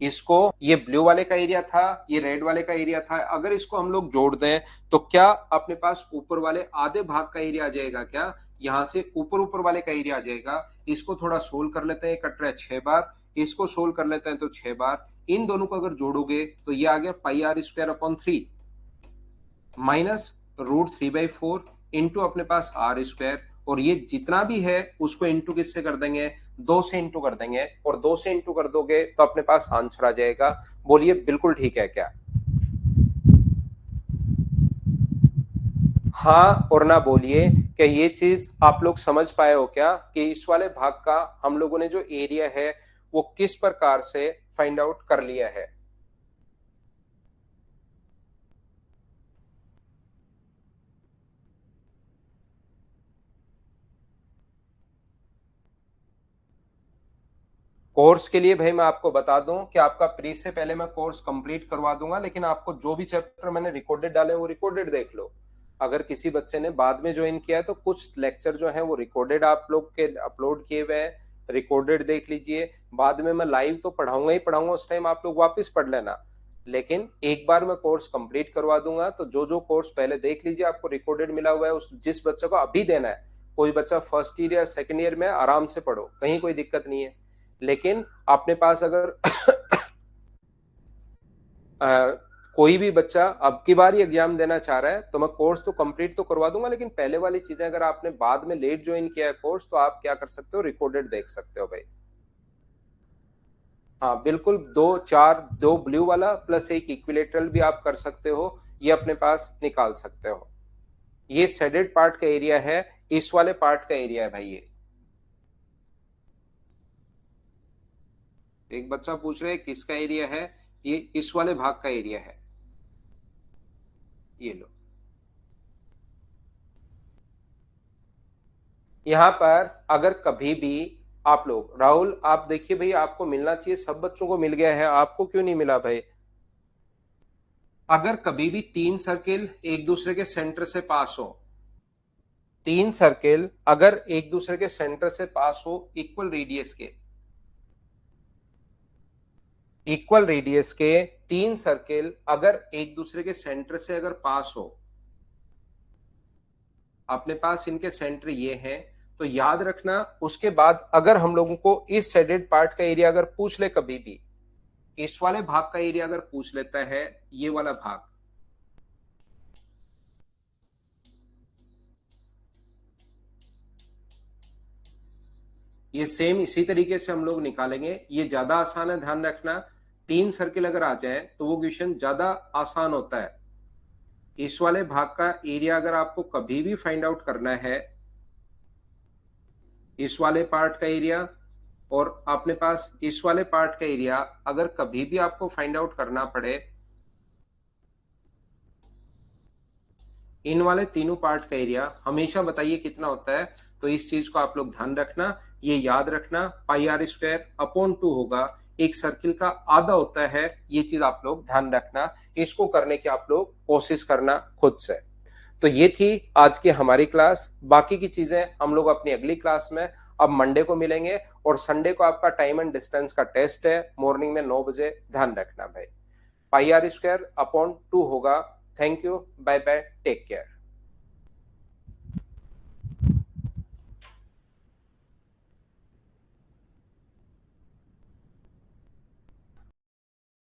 इसको, ये ब्लू वाले का एरिया था, ये रेड वाले का एरिया था, अगर इसको हम लोग जोड़ दें तो क्या अपने पास ऊपर वाले आधे भाग का एरिया आ जाएगा क्या? यहां से ऊपर ऊपर वाले का एरिया आ जाएगा। इसको थोड़ा सोल्व कर लेते हैं, कट रहा है 6 बार, इसको सोल्व कर लेते हैं तो 6 बार, इन दोनों को अगर जोड़ोगे तो ये आ गया pi R square upon 3 minus √3/4 into अपने पास आर स्क्वायर, और ये जितना भी है उसको इंटू किससे कर देंगे? 2 से इंटू कर देंगे, और 2 से इंटू कर दोगे तो अपने पास आंसर आ जाएगा। बोलिए बिल्कुल ठीक है क्या? हाँ और ना बोलिए, क्या ये चीज आप लोग समझ पाए हो क्या कि इस वाले भाग का हम लोगों ने जो एरिया है वो किस प्रकार से फाइंड आउट कर लिया है? कोर्स के लिए भाई मैं आपको बता दूं कि आपका प्री से पहले मैं कोर्स कंप्लीट करवा दूंगा, लेकिन आपको जो भी चैप्टर मैंने रिकॉर्डेड डाले वो रिकॉर्डेड देख लो। अगर किसी बच्चे ने बाद में ज्वाइन किया है तो कुछ लेक्चर जो है वो रिकॉर्डेड आप लोग के अपलोड किए हुए हैं, रिकॉर्डेड देख लीजिए। बाद में मैं लाइव तो पढ़ाऊंगा ही पढ़ाऊंगा, उस टाइम आप लोग वापस पढ़ लेना, लेकिन एक बार मैं कोर्स कंप्लीट करवा दूंगा। तो जो जो कोर्स पहले देख लीजिए, आपको रिकॉर्डेड मिला हुआ है, उस जिस बच्चे को अभी देना है, कोई बच्चा फर्स्ट ईयर या सेकंड ईयर में आराम से पढ़ो, कहीं कोई दिक्कत नहीं है। लेकिन अपने पास अगर कोई भी बच्चा अब की बार ही एग्जाम देना चाह रहा है तो मैं कोर्स तो कंप्लीट तो करवा दूंगा, लेकिन पहले वाली चीजें अगर आपने बाद में लेट ज्वाइन किया है कोर्स, तो आप क्या कर सकते हो, रिकॉर्डेड देख सकते हो भाई। हाँ बिल्कुल, दो ब्लू वाला प्लस एक इक्विलेटरल भी आप कर सकते हो, ये अपने पास निकाल सकते हो। ये शेडेड पार्ट का एरिया है, इस वाले पार्ट का एरिया है भाई ये। एक बच्चा पूछ रहा है किसका एरिया है, ये इस वाले भाग का एरिया है, ये लो। यहां पर अगर कभी भी आप लोग, राहुल आप देखिए भाई, आपको मिलना चाहिए, सब बच्चों को मिल गया है, आपको क्यों नहीं मिला भाई? अगर कभी भी तीन सर्किल एक दूसरे के सेंटर से पास हो, तीन सर्किल अगर एक दूसरे के सेंटर से पास हो इक्वल रेडियस के, इक्वल रेडियस के तीन सर्किल अगर एक दूसरे के सेंटर से अगर पास हो, अपने पास इनके सेंटर ये हैं, तो याद रखना उसके बाद अगर हम लोगों को इस शेडेड पार्ट का एरिया अगर पूछ ले, कभी भी इस वाले भाग का एरिया अगर पूछ लेता है, ये वाला भाग, ये सेम इसी तरीके से हम लोग निकालेंगे, ये ज्यादा आसान है, ध्यान रखना। तीन सर्किल अगर आ जाए तो वो क्वेश्चन ज्यादा आसान होता है। इस वाले भाग का एरिया अगर आपको कभी भी फाइंड आउट करना है, इस वाले पार्ट का एरिया और अपने पास इस वाले पार्ट का एरिया अगर कभी भी आपको फाइंड आउट करना पड़े, इन वाले तीनों पार्ट का एरिया हमेशा बताइए कितना होता है। तो इस चीज को आप लोग ध्यान रखना, ये याद रखना, पाई आर स्क्वायर अपॉन 2 होगा, एक सर्किल का आधा होता है, ये चीज आप लोग ध्यान रखना। इसको करने की आप लोग कोशिश करना खुद से। तो ये थी आज की हमारी क्लास, बाकी की चीजें हम लोग अपनी अगली क्लास में अब मंडे को मिलेंगे। और संडे को आपका टाइम एंड डिस्टेंस का टेस्ट है, मॉर्निंग में 9 बजे, ध्यान रखना भाई। पाई आर स्क्वायर अपॉन 2 होगा। Thank you, bye bye, take care.